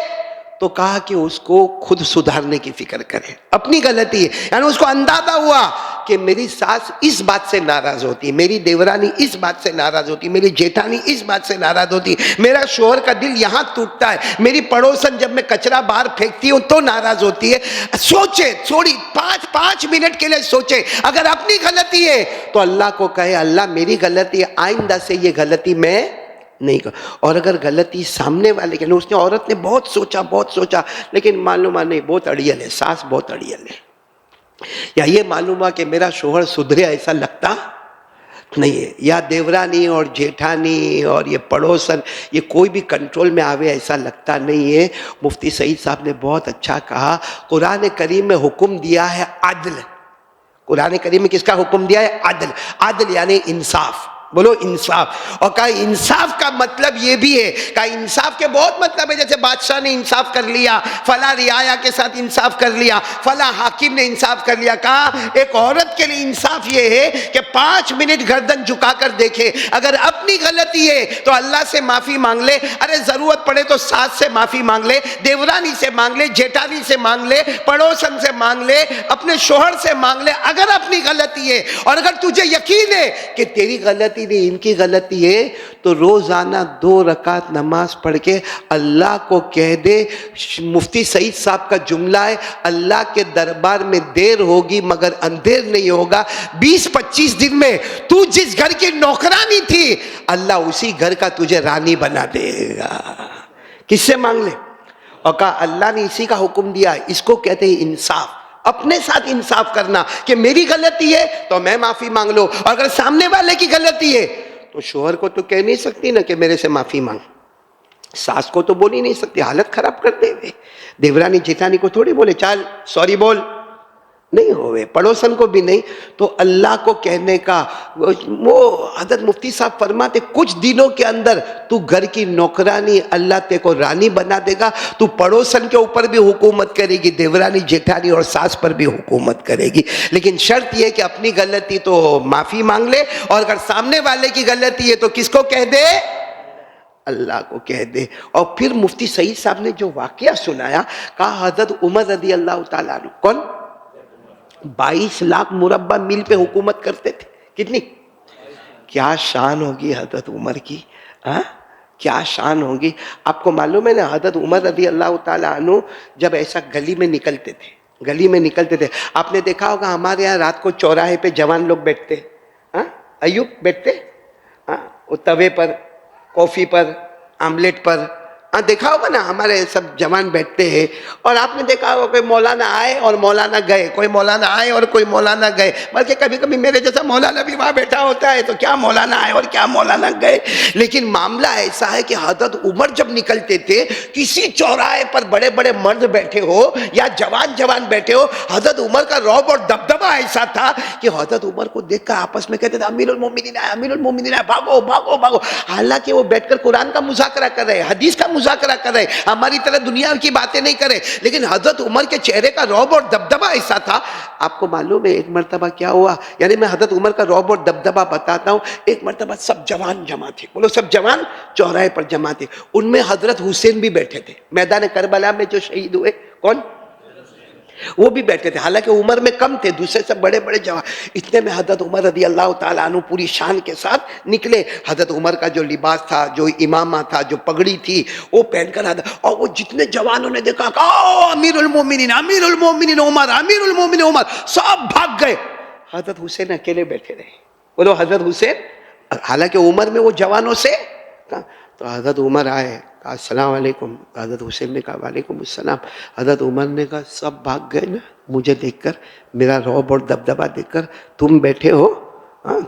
تو کہا کہ اس کو خود سدھارنے کی فکر کرے، اپنی غلطی ہے، یعنی اس کو اندازہ ہوا کہ میری ساس اس بات سے ناراض ہوتی، میری دیورانی اس بات سے ناراض ہوتی، میری جیٹھانی اس بات سے ناراض ہوتی، میرا شوہر کا دل یہاں ٹوٹتا ہے، میری پڑوسن جب میں کچرا باہر پھینکتی ہوں تو ناراض ہوتی ہے. سوچے تھوڑی 5 منٹ کے لیے سوچے. اگر اپنی غلطی ہے تو اللہ کو کہے اللہ میری غلطی ہے، آئندہ سے یہ غلطی میں نہیں کر. اور اگر غلطی سامنے والے کے، اس نے عورت نے بہت سوچا لیکن معلوم نہیں بہت اڑیل ہے، ساس بہت اڑیل ہے، یا یہ معلوم ہوا کہ میرا شوہر سدھرے ایسا لگتا نہیں ہے، یا دیورانی اور جیٹھانی اور یہ پڑوسن یہ کوئی بھی کنٹرول میں آوے ایسا لگتا نہیں ہے. مفتی سعید صاحب نے بہت اچھا کہا، قرآن کریم میں حکم دیا ہے عدل. قرآن کریم میں کس کا حکم دیا ہے؟ عدل. عدل یعنی انصاف. بولو انصاف. اور کہا انصاف کا مطلب یہ بھی ہے، کہا انصاف کے بہت مطلب ہے، جیسے بادشاہ نے انصاف کر لیا، فلاں رعایا کے ساتھ انصاف کر لیا، فلاں حاکم نے انصاف کر لیا. کہا ایک عورت کے لیے انصاف یہ ہے کہ 5 منٹ گردن جھکا کر دیکھے، اگر اپنی غلطی ہے تو اللہ سے معافی مانگ لے، ارے ضرورت پڑے تو ساس سے معافی مانگ لے، دیورانی سے مانگ لے، جیٹھانی سے مانگ لے، پڑوسن سے مانگ لے، اپنے شوہر سے مانگ لے اگر اپنی غلطی ہے. اور اگر تجھے یقین ہے کہ تیری غلطی نہیں ان کی غلطی ہے تو روزانہ 2 رکعت نماز پڑھ کے اللہ کو کہہ دے. مفتی سعید صاحب کا جملہ ہے، اللہ کے دربار میں دیر ہوگی مگر اندھیر نہیں ہوگا. 20-25 دن میں تو جس گھر کی نوکرانی تھی اللہ اسی گھر کا تجھے رانی بنا دے گا. کس سے مانگ لے؟ اور کہا اللہ نے اسی کا حکم دیا ہے، اس کو کہتے ہیں انصاف. اپنے ساتھ انصاف کرنا کہ میری غلطی ہے تو میں معافی مانگ لو، اور اگر سامنے والے کی غلطی ہے تو شوہر کو تو کہہ نہیں سکتی نا کہ میرے سے معافی مانگ، ساس کو تو بول ہی نہیں سکتی، حالت خراب کر دے ہوئے. دیورانی جیٹھانی کو تھوڑی بولے چال سوری بول، نہیں ہوئے، پڑوسن کو بھی نہیں. تو اللہ کو کہنے کا وہ حضرت مفتی صاحب فرماتے کچھ دنوں کے اندر تو گھر کی نوکرانی اللہ تے کو رانی بنا دے گا. تو پڑوسن کے اوپر بھی حکومت کرے گی، دیورانی جیٹھانی اور ساس پر بھی حکومت کرے گی. لیکن شرط یہ کہ اپنی غلطی تو معافی مانگ لے، اور اگر سامنے والے کی غلطی ہے تو کس کو کہہ دے؟ اللہ کو کہہ دے. اور پھر مفتی سعید صاحب نے جو واقعہ سنایا، کہا حضرت عمر رضی اللہ تعالیٰ عنہ کون 22 لاکھ مربع میل پہ حکومت کرتے تھے. کتنی؟ کیا شان ہوگی حضرت عمر کی، کیا شان ہوگی. آپ کو معلوم ہے نا حضرت عمر رضی اللہ تعالیٰ عنہ جب ایسا گلی میں نکلتے تھے، آپ نے دیکھا ہوگا ہمارے یہاں رات کو چوراہے پہ جوان لوگ بیٹھتے، ایوب بیٹھتے وہ توے پر، کافی پر، آملیٹ پر، دیکھا ہوگا نا ہمارے سب جوان بیٹھتے ہیں. اور آپ نے دیکھا ہوگا کوئی مولانا آئے اور مولانا گئے، کوئی مولانا آئے اور کوئی مولانا گئے، بلکہ کبھی کبھی میرے جیسا مولانا بھی وہاں بیٹھا ہوتا ہے، تو کیا مولانا آئے اور کیا مولانا گئے. لیکن معاملہ ایسا ہے کہ حضرت عمر جب نکلتے تھے کسی چوراہے پر بڑے بڑے مرد بیٹھے ہو یا جوان بیٹھے ہو، حضرت عمر کا رعب اور دبدبہ ایسا تھا کہ حضرت عمر کو دیکھ کر آپس میں کہتے تھے امیر المومنین آئے، امیر المومنین آئے، بھاگو بھاگو بھاگو. حالانکہ وہ بیٹھ کر قرآن کا مذاکرہ کر رہے، حدیث کا مذاکرہ کر رہے، ہماری طرح دنیا کی باتیں نہیں کرے. لیکن حضرت عمر کے چہرے کا رعب اور دبدبہ ایسا تھا. آپ کو معلوم ہے ایک مرتبہ کیا ہوا، یعنی میں حضرت عمر کا رعب اور دبدبہ بتاتا ہوں. ایک مرتبہ سب جوان جمع تھے، بولو سب جوان چوراہے پر جمع تھے. ان میں حضرت حسین بھی بیٹھے تھے، میدان کربلا میں جو شہید ہوئے، کون؟ وہ بھی بیٹھے تھے. حالانکہ عمر میں کم تھے، دوسرے سب بڑے بڑے جوان. اتنے میں حضرت عمر رضی اللہ تعالیٰ عنہ پوری شان کے ساتھ نکلے. حضرت عمر کا جو لباس تھا، جو امامہ تھا، جو پگڑی تھی، وہ پہن کر اور وہ جتنے جوانوں نے دیکھا کہ امیر المومنین عمر، امیر المومنین عمر، سب بھاگ گئے. حضرت حسین اکیلے بیٹھے رہے. بولو حضرت حسین، حالانکہ عمر میں وہ جوانوں سے. تو حضرت عمر آئے، کہا السلام علیکم. حضرت حسین نے کہا وعلیکم السلام. حضرت عمر نے کہا سب بھاگ گئے نا مجھے دیکھ کر، میرا رعب اور دبدبہ دیکھ کر، تم بیٹھے ہو،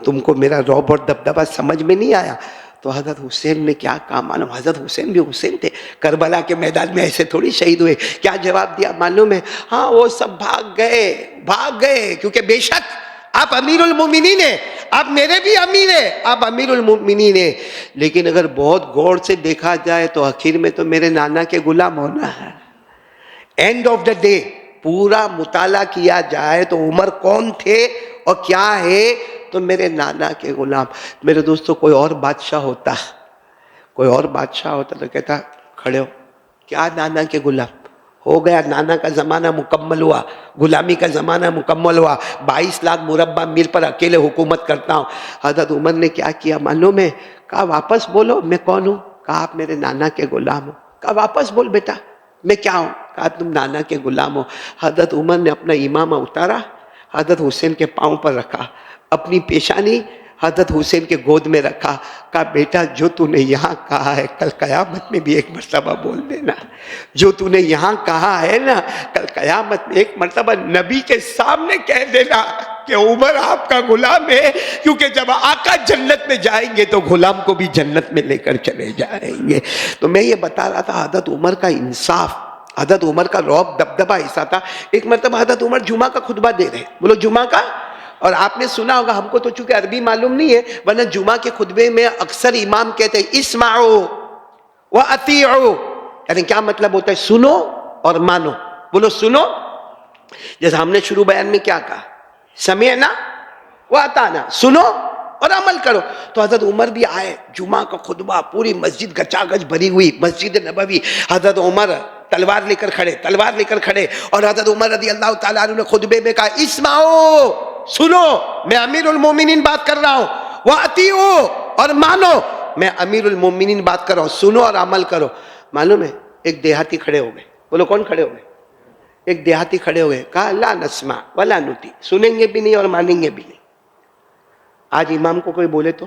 تم کو میرا رعب اور دبدبہ سمجھ میں نہیں آیا. تو حضرت حسین نے کیا کہا معلوم؟ حضرت حسین بھی حسین تھے، کربلا کے میدان میں ایسے تھوڑی شہید ہوئے. کیا جواب دیا معلوم ہے؟ وہ سب بھاگ گئے کیونکہ بے شک آپ امیر المومنین ہیں، آپ میرے بھی امیر ہیں، آپ امیر المومنین ہیں. لیکن اگر بہت غور سے دیکھا جائے تو آخر میں تو میرے نانا کے غلام ہونا ہے. اینڈ آف دا ڈے پورا مطالعہ کیا جائے تو عمر کون تھے اور کیا ہے؟ تو میرے نانا کے غلام. میرے دوستو کوئی اور بادشاہ ہوتا تو کہتا کھڑے ہو، کیا نانا کے غلام؟ ہو گیا، نانا کا زمانہ مکمل ہوا، غلامی کا زمانہ مکمل ہوا، 22 لاکھ مربع میل پر اکیلے حکومت کرتا ہوں۔ حضرت عمر نے کیا کیا معلوم ہے؟ کہا واپس بولو میں کون ہوں؟ کہا آپ میرے نانا کے غلام ہو۔ کہا واپس بول بیٹا میں کیا ہوں؟ کہا تم نانا کے غلام ہو۔ حضرت عمر نے اپنا امامہ اتارا، حضرت حسین کے پاؤں پر رکھا، اپنی پیشانی حضرت حسین کے گود میں رکھا، کہا بیٹا جو تو نے یہاں کہا ہے کل قیامت میں بھی ایک مرتبہ بول دینا، جو تو نے یہاں کہا ہے نا کل قیامت میں ایک مرتبہ نبی کے سامنے کہہ دینا کہ عمر آپ کا غلام ہے، کیونکہ جب آقا جنت میں جائیں گے تو غلام کو بھی جنت میں لے کر چلے جائیں گے۔ تو میں یہ بتا رہا تھا حضرت عمر کا انصاف، حضرت عمر کا رعب دبدبہ ایسا تھا۔ ایک مرتبہ حضرت عمر جمعہ کا خطبہ دے رہے، بولو جمعہ کا، اور آپ نے سنا ہوگا، ہم کو تو چونکہ عربی معلوم نہیں ہے، ورنہ جمعہ کے خطبے میں اکثر امام کہتے ہیں اسمعوا واطیعوا، یعنی کیا مطلب ہوتا ہے؟ سنو اور مانو، بولو سنو۔ جیسے ہم نے شروع بیان میں کیا کہا، سمعنا واطعنا، سنو اور عمل کرو۔ تو حضرت عمر بھی آئے، جمعہ کا خطبہ، پوری مسجد گچا گچ بھری ہوئی، مسجد نبوی، حضرت عمر تلوار لے کر کھڑے، اور حضرت عمر رضی اللہ تعالیٰ عنہ نے خطبے میں کہا اسمعوا، سنو میں امیر المومنین بات کر رہا ہوں، واطیعوا اور مانو میں امیر المومنین بات کر رہا ہوں، سنو اور عمل کرو۔ معلوم ہے ایک دیہاتی کھڑے ہو گئے، بولو کون کھڑے ہو گئے؟ ایک دیہاتی کھڑے ہوئے، کہا لا نسمع ولا نطیع، سنیں گے بھی نہیں اور مانیں گے بھی نہیں۔ آج امام کو کوئی بولے تو،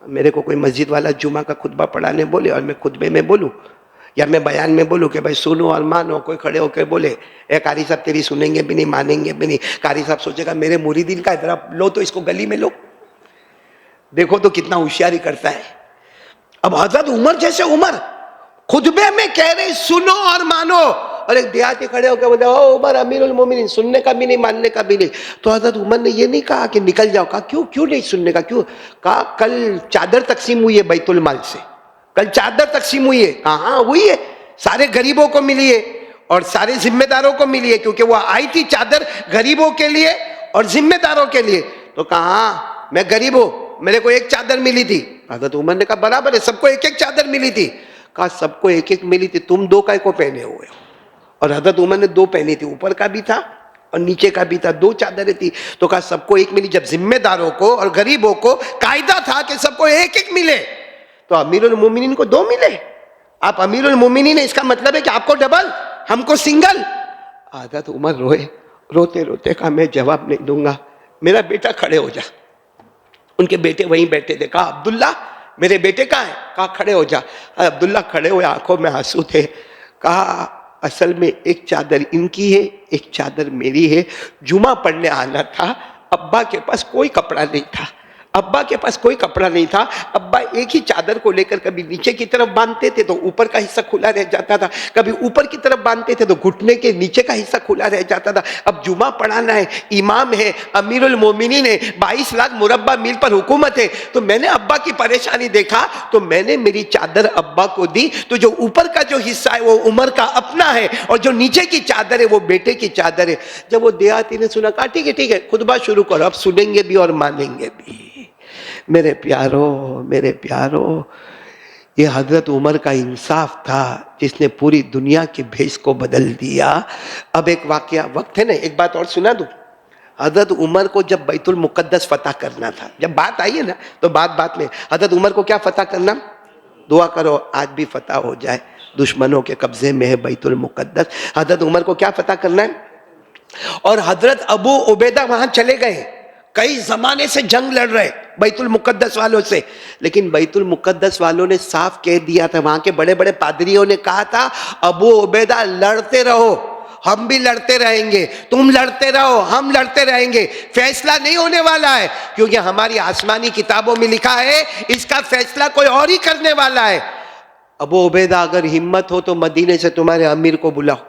میرے کو کوئی مسجد والا جمعہ کا خطبہ پڑھانے بولے اور میں خطبے میں بولوں یا میں بیان میں بولوں کہ بھائی سنو اور مانو، کوئی کھڑے ہو کے بولے اے قاری صاحب تیری سنیں گے بھی نہیں مانیں گے بھی نہیں، قاری صاحب سوچے گا میرے مریدین کا ادھر لو تو اس کو گلی میں لو، دیکھو تو کتنا ہوشیاری کرتا ہے۔ اب حضرت عمر جیسے عمر خطبے میں کہہ رہے سنو اور مانو، اور ایک دیہاتی کھڑے ہو کے بولے او عمر امیر المومنین، سننے کا بھی نہیں ماننے کا بھی نہیں۔ تو حضرت عمر نے یہ نہیں کہا کہ نکل جاؤ، کہا کیوں نہیں سننے کا، کیوں؟ کہا کل چادر تقسیم ہوئی ہے بیت المال سے، کل چادر تقسیم ہوئی ہے، کہاں ہوئی ہے؟ سارے غریبوں کو ملی ہے اور سارے ذمہ داروں کو ملی ہے، کیونکہ وہ آئی تھی چادر غریبوں کے لیے اور ذمہ داروں کے لیے۔ تو کہا میں غریب ہوں، میرے کو ایک چادر ملی تھی۔ حضرت عمر نے کہا برابر ہے، سب کو ایک ایک چادر ملی تھی۔ کہا سب کو ایک ایک ملی تھی، تم دو کائے کو پہنے ہوئے ہو؟ اور حضرت عمر نے دو پہنی تھی، اوپر کا بھی تھا اور نیچے کا بھی تھا، دو چادریں تھی۔ تو کہا سب کو ایک ملی، جب ذمہ داروں کو اور غریبوں کو قاعدہ تھا کہ سب کو ایک ایک ملے تو امیر المومنین کو دو ملے۔ آپ امیر المومنین ہیں، اس کا مطلب ہے کہ آپ کو ڈبل، ہم کو سنگل۔ حضرت عمر روئے، روتے روتے کہا میں جواب نہیں دوں گا، میرا بیٹا کھڑے ہو جا۔ ان کے بیٹے وہیں بیٹھے تھے، کہا عبداللہ میرے بیٹے کہاں ہیں؟ کہا کھڑے ہو جا۔ عبداللہ کھڑے ہوئے، آنکھوں میں آنسو تھے۔ کہا اصل میں ایک چادر ان کی ہے، ایک چادر میری ہے، جمعہ پڑھنے آنا تھا، ابا کے پاس کوئی کپڑا نہیں تھا، ابا کے پاس کوئی کپڑا نہیں تھا، ابا ایک ہی چادر کو لے کر کبھی نیچے کی طرف باندھتے تھے تو اوپر کا حصہ کھلا رہ جاتا تھا، کبھی اوپر کی طرف باندھتے تھے تو گھٹنے کے نیچے کا حصہ کھلا رہ جاتا تھا۔ اب جمعہ پڑھانا ہے، امام ہے، امیر المومنین ہے، 22 لاکھ مربع میل پر حکومت ہے، تو میں نے ابا کی پریشانی دیکھا تو میں نے میری چادر ابا کو دی، تو جو اوپر کا جو حصہ ہے وہ عمر کا اپنا ہے اور جو نیچے کی چادر ہے وہ بیٹے کی چادر ہے۔ جب وہ دیہاتی نے سنا، کہا ٹھیک ہے خطبہ شروع کرو، اب سنیں گے بھی اور مانیں گے بھی۔ میرے پیارو، یہ حضرت عمر کا انصاف تھا جس نے پوری دنیا کے بھیس کو بدل دیا۔ اب ایک واقعہ، وقت ہے نا، ایک بات اور سنا دوں۔ حضرت عمر کو جب بیت المقدس فتح کرنا تھا، جب بات آئی ہے نا تو بات میں حضرت عمر کو کیا فتح کرنا؟ دعا کرو آج بھی فتح ہو جائے، دشمنوں کے قبضے میں ہے بیت المقدس۔ حضرت عمر کو کیا فتح کرنا ہے؟ اور حضرت ابو عبیدہ وہاں چلے گئے، کئی زمانے سے جنگ لڑ رہے بیت المقدس والوں سے، لیکن بیت المقدس والوں نے صاف کہہ دیا تھا، وہاں کے بڑے بڑے پادریوں نے کہا تھا ابو عبیدہ لڑتے رہو، ہم بھی لڑتے رہیں گے، تم لڑتے رہو ہم لڑتے رہیں گے، فیصلہ نہیں ہونے والا ہے، کیونکہ ہماری آسمانی کتابوں میں لکھا ہے اس کا فیصلہ کوئی اور ہی کرنے والا ہے۔ ابو عبیدہ اگر ہمت ہو تو مدینے سے تمہارے امیر کو بلاؤ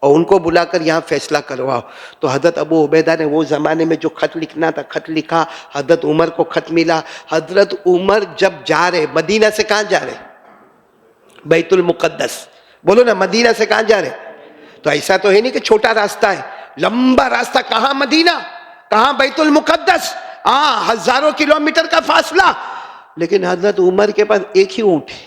اور ان کو بلا کر یہاں فیصلہ کرواؤ۔ تو حضرت ابو عبیدہ نے وہ زمانے میں جو خط لکھنا تھا خط لکھا، حضرت عمر کو خط ملا۔ حضرت عمر جب جا رہے، مدینہ سے کہاں جا رہے؟ بیت المقدس، بولو نا، مدینہ سے کہاں جا رہے؟ تو ایسا تو ہے نہیں کہ چھوٹا راستہ ہے، لمبا راستہ، کہاں مدینہ کہاں بیت المقدس، ہزاروں کلومیٹر کا فاصلہ۔ لیکن حضرت عمر کے پاس ایک ہی اونٹ ہے،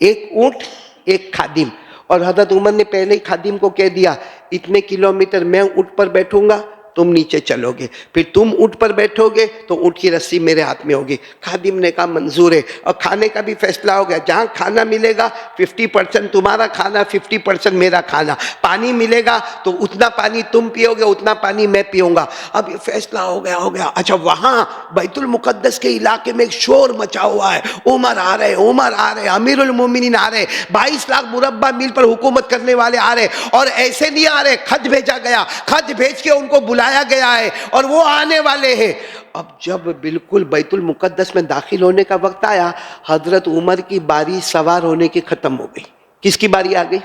ایک اونٹ ایک خادم، اور حضرت عمر نے پہلے ہی خادم کو کہہ دیا اتنے کلومیٹر میں اونٹ پر بیٹھوں گا تم نیچے چلو گے، پھر تم اونٹ پر بیٹھو گے تو اونٹ کی رسی میرے ہاتھ میں ہوگی۔ خادم نے کہا منظور ہے، اور کھانے کا بھی فیصلہ ہو گیا، جہاں کھانا ملے گا 50% تمہارا کھانا، 50% میرا کھانا، پانی ملے گا تو اتنا پانی تم پیو گے اتنا پانی میں پیوں گا۔ اب یہ فیصلہ ہو گیا۔ اچھا وہاں بیت المقدس کے علاقے میں ایک شور مچا ہوا ہے، عمر آ رہے، امیر المومنین آ رہے، 22 لاکھ مربع میل پر حکومت کرنے والے آ رہے، اور ایسے نہیں آ رہے، خط بھیجا گیا، خط بھیج کے ان کو بلایا گیا ہے اور وہ آنے والے ہیں۔ اب جب بالکل بیت المقدس میں داخل ہونے کا وقت آیا، حضرت عمر کی باری سوار ہونے کی ختم ہو گئی۔ کس کی باری آ گئی؟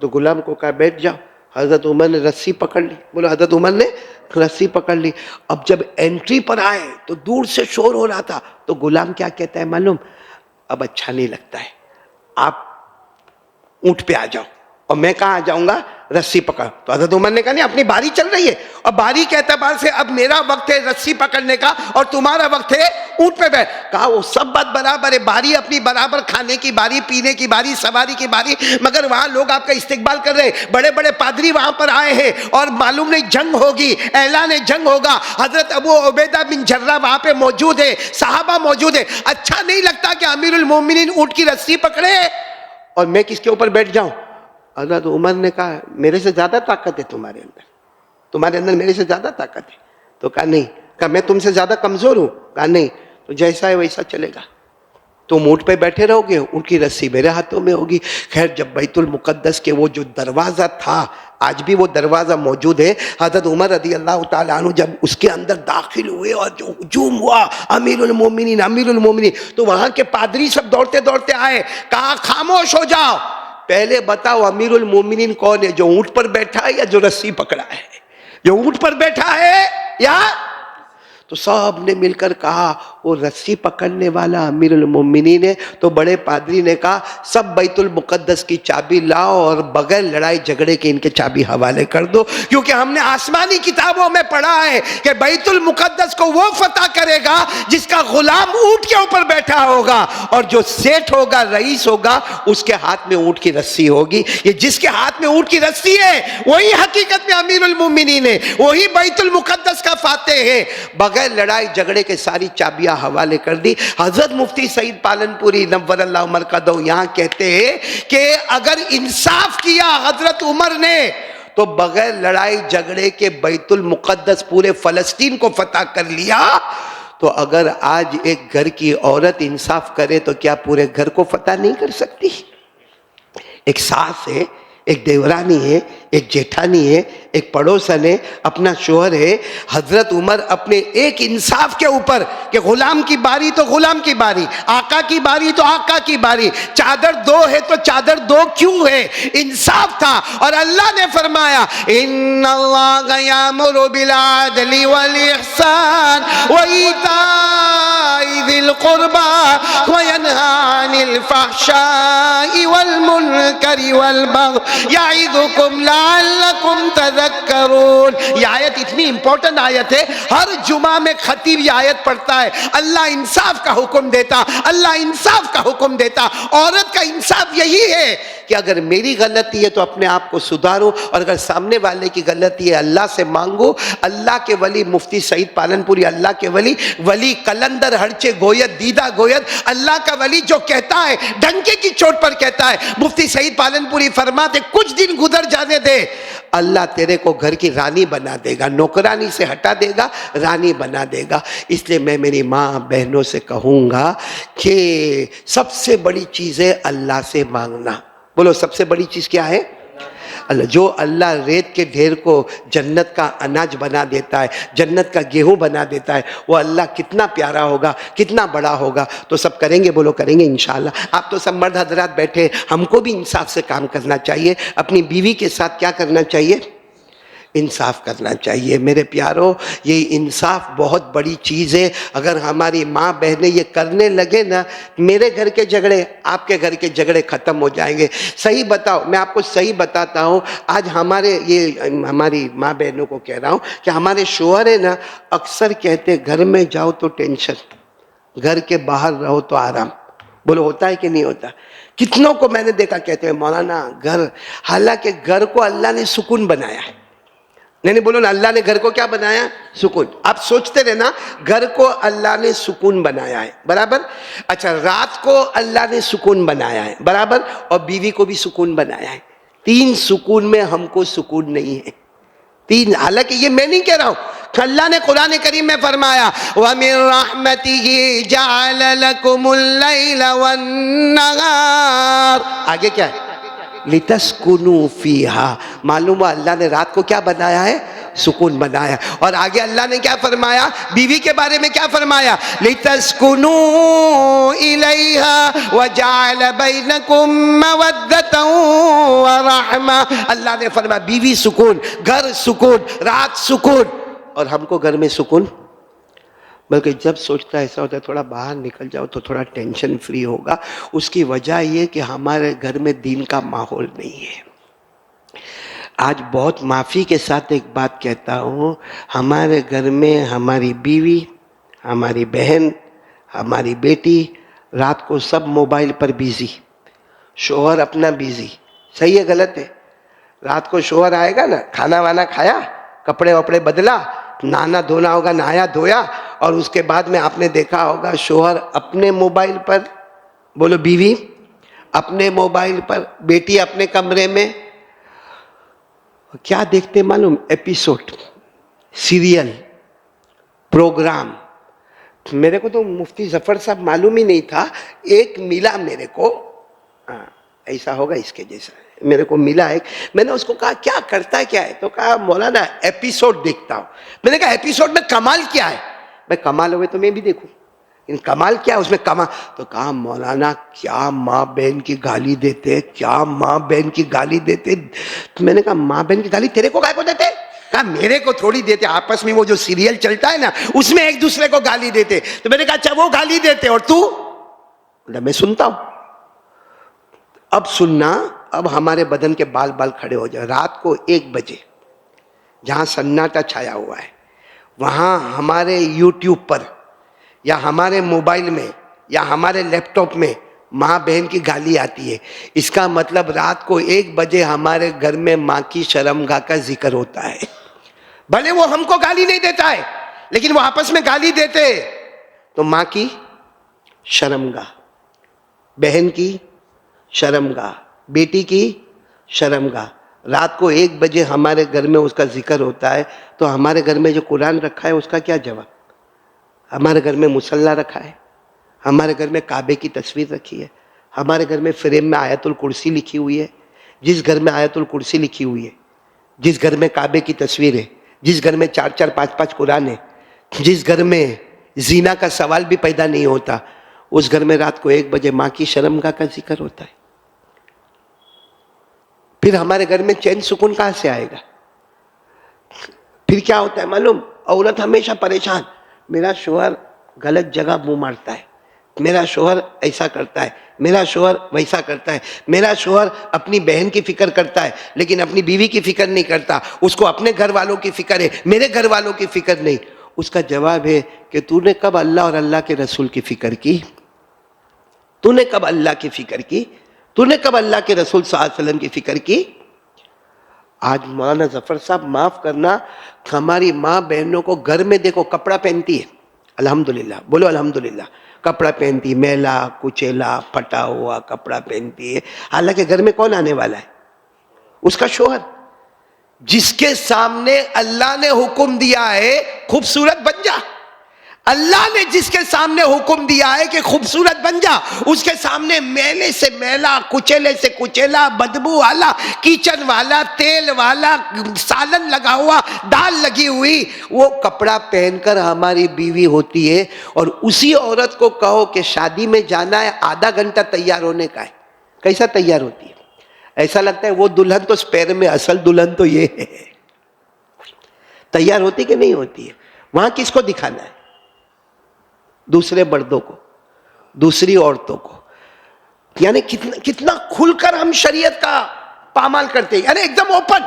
تو غلام کو کہا بیٹھ جاؤ۔ حضرت عمر نے رسی پکڑ لی، بولو حضرت عمر نے رسی پکڑ لی۔ اب جب انٹری پر آئے تو دور سے شور ہو رہا تھا، تو غلام کیا کہتا ہے معلوم؟ اب اچھا نہیں لگتا ہے، آپ اونٹ پہ آ جاؤ، اور میں کہاں آ جاؤں گا؟ رسی پکڑ۔ تو حضرت عمر نے کہا نہیں، اپنی باری چل رہی ہے، اور باری کے اعتبار سے اب میرا وقت ہے رسی پکڑنے کا اور تمہارا وقت ہے اونٹ پہ بیٹھ۔ کہا وہ سب بات برابر ہے، باری اپنی برابر، کھانے کی باری، پینے کی باری، سواری کی باری، مگر وہاں لوگ آپ کا استقبال کر رہے، بڑے بڑے پادری وہاں پر آئے ہیں، اور معلوم نہیں جنگ ہوگی، اعلان جنگ ہوگا، حضرت ابو عبیدہ بن جراح وہاں پہ موجود ہے، صحابہ موجود ہے، اچھا نہیں لگتا کہ امیر المومنین اونٹ کی رسی پکڑے اور میں کس کے اوپر بیٹھ جاؤں؟ حضرت عمر نے کہا میرے سے زیادہ طاقت ہے تمہارے اندر میرے سے زیادہ طاقت ہے۔ تو کہا نہیں، کہا میں تم سے زیادہ کمزور ہوں؟ کہا نہیں، تو جیسا ہے ویسا چلے گا، تم اونٹ پہ بیٹھے رہو گے، ان کی رسی میرے ہاتھوں میں ہوگی۔ خیر جب بیت المقدس کے وہ جو دروازہ تھا، آج بھی وہ دروازہ موجود ہے، حضرت عمر رضی اللہ تعالیٰ عنہ جب اس کے اندر داخل ہوئے اور جو ہجوم ہوا امیر المومنین، تو وہاں کے پادری سب دوڑتے دوڑتے آئے، کہا خاموش ہو جاؤ، پہلے بتاؤ امیر المومنین کون ہے، جو اونٹ پر بیٹھا ہے یا جو رسی پکڑا ہے؟ جو اونٹ پر بیٹھا ہے یا؟ تو سب نے مل کر کہا وہ رسی پکڑنے والا امیر المومنین ہے۔ تو بڑے پادری نے کہا سب بیت المقدس کی چابی لاؤ اور بغیر لڑائی جھگڑے کے ان کے چابی حوالے کر دو، کیونکہ ہم نے آسمانی کتابوں میں پڑھا ہے کہ بیت المقدس کو وہ فتح کرے گا جس کا غلام اونٹ کے اوپر بیٹھا ہوگا، اور جو سیٹ ہوگا، رئیس ہوگا، اس کے ہاتھ میں اونٹ کی رسی ہوگی۔ یہ جس کے ہاتھ میں اونٹ کی رسی ہے وہی حقیقت میں امیر المومنین ہے، وہی بیت المقدس کا فاتح ہے۔ بغیر لڑائی جھگڑے کے ساری چابیاں حوالے کر دی۔ حضرت مفتی سعید پالنپوری نور اللہ مرقدہ یہاں کہتے ہیں کہ اگر انصاف کیا حضرت عمر نے تو بغیر لڑائی جھگڑے کے بیت المقدس پورے فلسطین کو فتح کر لیا، تو اگر آج ایک گھر کی عورت انصاف کرے تو کیا پورے گھر کو فتح نہیں کر سکتی؟ ایک ساس ہے، ایک دیورانی ہے، ایک جیٹھانی ہے، ایک پڑوسن ہے، اپنا شوہر ہے۔ حضرت عمر اپنے ایک انصاف کے اوپر کہ غلام کی باری تو غلام کی باری، آقا کی باری تو آقا کی باری، چادر دو ہے تو چادر دو کیوں ہے، انصاف تھا۔ اور اللہ نے فرمایا ان اللہ یامر بالعدل والاحسان وایتاء ذی القربى وینہی عن الفحشاء والمنکر والبغی یعظکم لعلکم تذکرون۔ یہ آیت اتنی امپورٹنٹ آیت ہے، ہر جمعہ میں خطیب یہ آیت پڑھتا ہے۔ اللہ انصاف کا حکم دیتا، اللہ انصاف کا حکم دیتا۔ عورت کا انصاف یہی ہے کہ اگر میری غلطی ہے تو اپنے آپ کو سدھارو، اور اگر سامنے والے کی غلطی ہے اللہ سے مانگو۔ اللہ کے ولی مفتی سعید پالنپوری، اللہ کے ولی قلندر ہرچے گوید دیدہ گوید، اللہ کا ولی جو کہتا ہے ڈنکے کی چوٹ پر کہتا ہے۔ مفتی سعید پالنپوری فرماتے کچھ دن گزر جانے دے، اللہ تیرے کو گھر کی رانی بنا دے گا، نوکرانی سے ہٹا دے گا، رانی بنا دے گا۔ اس لیے میں میری ماں بہنوں سے کہوں گا کہ سب سے بڑی چیز ہے اللہ سے مانگنا۔ بولو سب سے بڑی چیز کیا ہے؟ اللہ۔ جو اللہ ریت کے ڈھیر کو جنت کا اناج بنا دیتا ہے، جنت کا گیہوں بنا دیتا ہے، وہ اللہ کتنا پیارا ہوگا، کتنا بڑا ہوگا۔ تو سب کریں گے؟ بولو کریں گے انشاءاللہ۔ آپ تو سب مرد حضرات بیٹھے، ہم کو بھی انصاف سے کام کرنا چاہیے۔ اپنی بیوی کے ساتھ کیا کرنا چاہیے؟ انصاف کرنا چاہیے۔ میرے پیارو، یہ انصاف بہت بڑی چیز ہے۔ اگر ہماری ماں بہنیں یہ کرنے لگے نا، میرے گھر کے جھگڑے آپ کے گھر کے جھگڑے ختم ہو جائیں گے۔ صحیح بتاؤ، میں آپ کو صحیح بتاتا ہوں، آج ہماری ماں بہنوں کو کہہ رہا ہوں کہ ہمارے شوہر ہیں نا، اکثر کہتے گھر میں جاؤ تو ٹینشن، گھر کے باہر رہو تو آرام۔ بولو ہوتا ہے کہ نہیں ہوتا؟ کتنوں کو میں نے دیکھا کہتے ہیں مولانا گھر، حالانکہ گھر کو اللہ نے سکون بنایا ہے. نہیں بولو نا، اللہ نے گھر کو کیا بنایا؟ سکون. آپ سوچتے رہنا، گھر کو اللہ نے سکون بنایا ہے، برابر. اچھا، رات کو اللہ نے سکون بنایا ہے، برابر، اور بیوی کو بھی سکون بنایا ہے. 3 سکون میں ہم کو سکون نہیں ہے. 3، حالانکہ یہ میں نہیں کہہ رہا ہوں، اللہ نے قرآن کریم میں فرمایا وَمِن رَحْمَتِهِ جَعَلَ لَكُمُ اللَّيْلَ وَالنَّهَارَ. آگے کیا ہے؟ لِتَسْكُنُوا فِيهَا. معلوم ہے اللہ نے رات کو کیا بنایا ہے؟ سکون بنایا. اور آگے اللہ نے کیا فرمایا بیوی کے بارے میں؟ کیا فرمایا؟ لِتَسْكُنُوا إِلَيْهَا وَجَعَلَ بَيْنَكُمْ مَوَدَّةً وَرَحْمَةً. اللہ نے فرمایا بیوی سکون، گھر سکون، رات سکون. اور ہم کو گھر میں سکون، بلکہ جب سوچتا ہے ایسا ہوتا ہے تھوڑا باہر نکل جاؤ تو تھوڑا ٹینشن فری ہوگا. اس کی وجہ یہ کہ ہمارے گھر میں دین کا ماحول نہیں ہے. آج بہت معافی کے ساتھ ایک بات کہتا ہوں، ہمارے گھر میں ہماری بیوی، ہماری بہن، ہماری بیٹی رات کو سب موبائل پر بیزی، شوہر اپنا بیزی. صحیح ہے غلط ہے؟ رات کو شوہر آئے گا نا، کھانا وانا کھایا، کپڑے وپڑے بدلا، نہانا دھونا ہوگا، نہایا دھویا، اور اس کے بعد میں آپ نے دیکھا ہوگا شوہر اپنے موبائل پر، بولو بیوی اپنے موبائل پر، بیٹی اپنے کمرے میں. کیا دیکھتے معلوم؟ Episode, serial, programme. میرے کو تو مفتی ظفر صاحب معلوم ہی نہیں تھا، ایک ملا میرے کو، ایسا ہوگا اس کے جیسا، میرے کو ملا ایک. میں نے اس کو کہا کیا کرتا ہے، کیا ہے؟ تو کہا مولانا ایپیسوڈ دیکھتا ہوں. میں نے کہا ایپیسوڈ میں کمال کیا ہے؟ میں کمال ہوئے تو میں بھی دیکھوں، کمال کیا ہے اس میں کمال؟ تو کہا مولانا کیا ماں بہن کی گالی دیتے، کیا ماں بہن کی گالی دیتے. میں نے کہا ماں بہن کی گالی تیرے کو کائے کو دیتے؟ کہا میرے کو تھوڑی دیتے، آپس میں وہ جو سیریل چلتا ہے نا اس میں ایک دوسرے کو گالی دیتے. تو میں نے کہا اچھا وہ گالی دیتے اور تو؟ میں سنتا ہوں. اب سننا، اب ہمارے بدن کے بال کھڑے ہو جائے. رات کو 1 بجے جہاں سناٹا چھایا ہوا ہے، وہاں ہمارے یوٹیوب پر یا ہمارے موبائل میں یا ہمارے لیپ ٹاپ میں ماں بہن کی گالی آتی ہے. اس کا مطلب رات کو 1 بجے ہمارے گھر میں ماں کی شرمگاہ کا ذکر ہوتا ہے. بھلے وہ ہم کو گالی نہیں دیتا ہے لیکن وہ آپس میں گالی دیتے. تو ماں کی شرمگاہ، بہن کی شرمگاہ، بیٹی کی شرمگاہ. رات کو 1 بجے ہمارے گھر میں اس کا ذکر ہوتا ہے. تو ہمارے گھر میں جو قرآن رکھا ہے اس کا کیا جواب؟ ہمارے گھر میں مصلی رکھا ہے، ہمارے گھر میں کعبے کی تصویر رکھی ہے، ہمارے گھر میں فریم میں آیت الکرسی لکھی ہوئی ہے. جس گھر میں آیت الکرسی لکھی ہوئی ہے، جس گھر میں کعبے کی تصویر ہے، جس گھر میں 4 5 قرآن ہے، جس گھر میں زنا کا سوال بھی پیدا نہیں ہوتا، اس گھر میں رات کو 1 بجے ماں کی شرمگاہ کا ذکر ہوتا ہے. پھر ہمارے گھر میں چین سکون کہاں سے آئے گا؟ پھر کیا ہوتا ہے معلوم؟ عورت ہمیشہ پریشان، میرا شوہر غلط جگہ منہ مارتا ہے، میرا شوہر ایسا کرتا ہے، میرا شوہر ویسا کرتا ہے، میرا شوہر اپنی بہن کی فکر کرتا ہے لیکن اپنی بیوی کی فکر نہیں کرتا، اس کو اپنے گھر والوں کی فکر ہے، میرے گھر والوں کی فکر نہیں. اس کا جواب ہے کہ تو نے کب اللہ اور اللہ کے رسول کی فکر کی؟ تو نے کب اللہ کی فکر کی؟ تو نے کب اللہ کے رسول صلی اللہ علیہ وسلم کی فکر کی؟ آج مولانا ظفر صاحب معاف کرنا، ہماری ماں بہنوں کو گھر میں دیکھو کپڑا پہنتی ہے، الحمدللہ، بولو الحمدللہ، کپڑا پہنتی، میلا کچیلا پھٹا ہوا کپڑا پہنتی ہے. حالانکہ گھر میں کون آنے والا ہے؟ اس کا شوہر، جس کے سامنے اللہ نے حکم دیا ہے خوبصورت بن جا. اللہ نے جس کے سامنے حکم دیا ہے کہ خوبصورت بن جا، اس کے سامنے میلے سے میلا، کچیلے سے کچیلا، بدبو والا، کیچن والا، تیل والا، سالن لگا ہوا، دال لگی ہوئی، وہ کپڑا پہن کر ہماری بیوی ہوتی ہے. اور اسی عورت کو کہو کہ شادی میں جانا ہے، آدھا گھنٹہ تیار ہونے کا ہے، کیسا تیار ہوتی ہے؟ ایسا لگتا ہے وہ دلہن تو اسپیر میں، اصل دلہن تو یہ ہے. تیار ہوتی کہ نہیں ہوتی ہے؟ وہاں کس کو دکھانا ہے؟ دوسرے مردوں کو، دوسری عورتوں کو. یعنی کتنا کھل کر ہم شریعت کا پامال کرتے ہیں، یعنی ایک دم اوپن.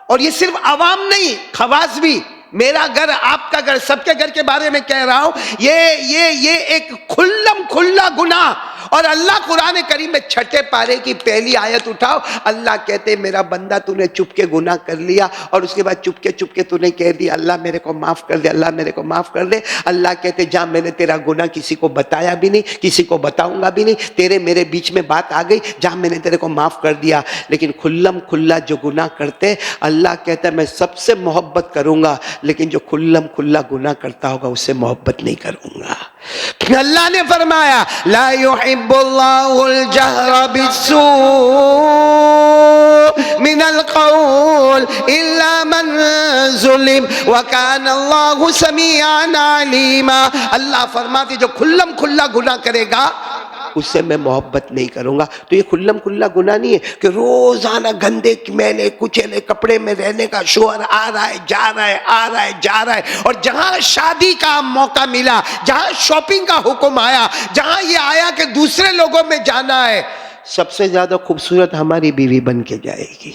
اور یہ صرف عوام نہیں، خواص بھی. میرا گھر، آپ کا گھر، سب کے گھر کے بارے میں کہہ رہا ہوں، یہ ایک کھلم کھلا گناہ. اور اللہ قرآن کریم میں چھٹے پارے کی پہلی آیت اٹھاؤ، اللہ کہتے میرا بندہ تو نے چپ کے گناہ کر لیا، اور اس کے بعد چپ کے تو نے کہہ دیا اللہ میرے کو معاف کر دے، اللہ میرے کو معاف کر دے. اللہ کہتے جا میں نے تیرا گناہ کسی کو بتایا بھی نہیں، کسی کو بتاؤں گا بھی نہیں، تیرے میرے بیچ میں بات آ گئی، جا میں نے تیرے کو معاف کر دیا. لیکن کھلم کھلا جو گناہ کرتے، اللہ کہتا ہے میں سب سے محبت کروں گا، لیکن جو کھلم کھلا گناہ کرتا ہوگا اس سے محبت نہیں کروں گا. اللہ نے فرمایا لا يحب اللہ الجہر بالسوء من القول الا من ظلم وکان اللہ سمیعا علیما. اللہ فرماتے جو کھلم کھلا گناہ کرے گا اس سے میں محبت نہیں کروں گا. تو یہ کھلم کھلا گناہ نہیں ہے کہ روزانہ گندے میلے کچیلے کپڑے میں رہنے کا، شوہر آ رہا ہے جا رہا ہے، آ رہا ہے جا رہا ہے، اور جہاں شادی کا موقع ملا، جہاں شاپنگ کا حکم آیا، جہاں یہ آیا کہ دوسرے لوگوں میں جانا ہے، سب سے زیادہ خوبصورت ہماری بیوی بن کے جائے گی.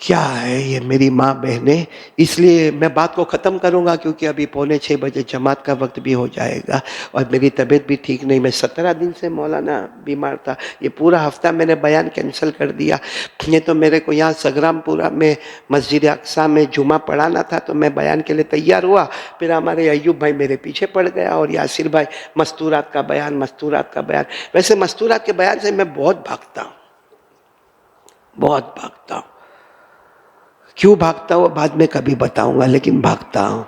کیا ہے یہ میری ماں بہنیں؟ اس لیے میں بات کو ختم کروں گا کیونکہ ابھی 5:45 بجے جماعت کا وقت بھی ہو جائے گا، اور میری طبیعت بھی ٹھیک نہیں. میں 17 دن سے مولانا بیمار تھا، یہ پورا ہفتہ میں نے بیان کینسل کر دیا. یہ تو میرے کو یہاں سگرام پورہ میں مسجد اقصیٰ میں جمعہ پڑھانا تھا، تو میں بیان کے لیے تیار ہوا، پھر ہمارے ایوب بھائی میرے پیچھے پڑ گیا، اور یاسر بھائی مستورات کا بیان. ویسے مستورات کے بیان سے میں بہت بھاگتا ہوں. کیوں بھاگتا ہوں بعد میں کبھی بتاؤں گا، لیکن بھاگتا ہوں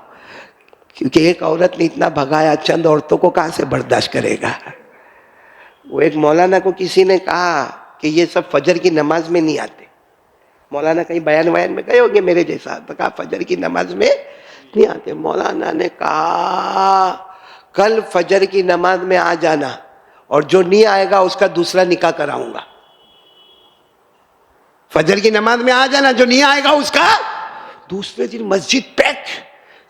کیونکہ ایک عورت نے اتنا بھگایا، چند عورتوں کو کہاں سے برداشت کرے گا. وہ ایک مولانا کو کسی نے کہا کہ یہ سب فجر کی نماز میں نہیں آتے. مولانا کہیں بیان میں گئے ہوں گے میرے جیسا، تو کہا فجر کی نماز میں نہیں آتے. مولانا نے کہا کل فجر کی نماز میں آ جانا، اور جو نہیں آئے گا اس کا دوسرا نکاح کراؤں گا. فجر کی نماز میں آ جانا، جو نہیں آئے گا اس کا. دوسرے دن مسجد پیک،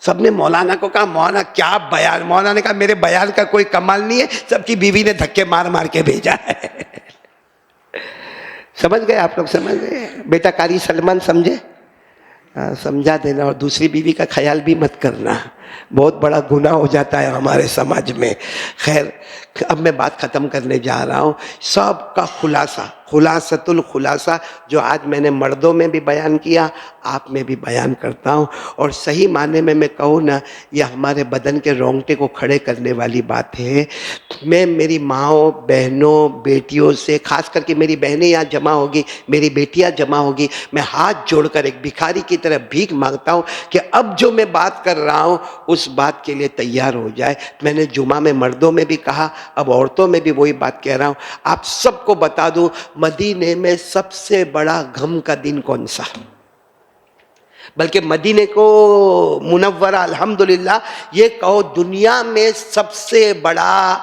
سب نے مولانا کو کہا مولانا کیا بیان. مولانا نے کہا میرے بیان کا کوئی کمال نہیں ہے، سب کی بیوی نے دھکے مار کے بھیجا ہے. سمجھ گئے آپ لوگ؟ سمجھ گئے بیٹا؟ قاری سلمان سمجھے؟ سمجھا دینا، اور دوسری بیوی کا خیال بھی مت کرنا، بہت بڑا گناہ ہو جاتا ہے ہمارے سماج میں. خیر اب میں بات ختم کرنے جا رہا ہوں. سب کا خلاصۃ الخلاصہ جو آج میں نے مردوں میں بھی بیان کیا، آپ میں بھی بیان کرتا ہوں. اور صحیح معنی میں کہوں نا، یہ ہمارے بدن کے رونگٹے کو کھڑے کرنے والی بات ہے. میں میری ماؤں بہنوں بیٹیوں سے، خاص کر کے میری بہنیں یہاں جمع ہوگی، میری بیٹیاں جمع ہوگی، میں ہاتھ جوڑ کر ایک بھکاری کی طرح بھیک مانگتا ہوں کہ اب جو میں بات کر رہا ہوں اس بات کے لیے تیار ہو جائے. میں نے جمعہ میں مردوں میں بھی کہا، اب عورتوں میں بھی وہی بات کہہ رہا ہوں. آپ سب کو بتا دوں مدینے میں سب سے بڑا غم کا دن کون سا؟ بلکہ مدینے کو منورہ الحمدللہ یہ کہو دنیا میں سب سے بڑا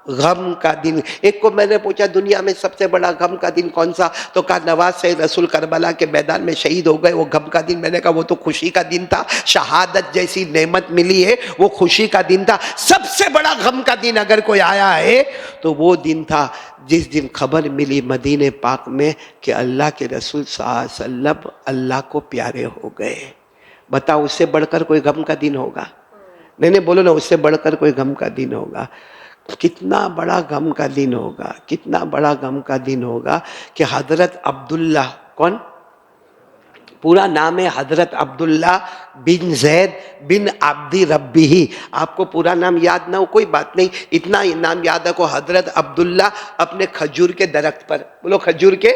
غم کا دن. ایک کو میں نے پوچھا دنیا میں سب سے بڑا غم کا دن کون سا؟ تو کہا نواز سید رسول کربلا کے میدان میں شہید ہو گئے، وہ غم کا دن. میں نے کہا وہ تو خوشی کا دن تھا، شہادت جیسی نعمت ملی ہے وہ خوشی کا دن تھا. سب سے بڑا غم کا دن اگر کوئی آیا ہے تو وہ دن تھا جس دن خبر ملی مدینہ پاک میں کہ اللہ کے رسول صلی اللہ علیہ وسلم اللہ کو پیارے ہو گئے. بتاؤ اس سے بڑھ کر کوئی غم کا دن ہوگا؟ نہیں بولو نا، اس سے بڑھ کر کوئی غم کا دن ہوگا؟ کتنا بڑا غم کا دن ہوگا، کتنا بڑا غم کا دن ہوگا کہ حضرت عبداللہ، کون پورا نام ہے؟ حضرت عبداللہ بن زید بن عبد ربی. آپ کو پورا نام یاد نہ ہو کوئی بات نہیں، اتنا نام یاد رکھو، حضرت عبداللہ اپنے کھجور کے درخت پر، بولو کھجور کے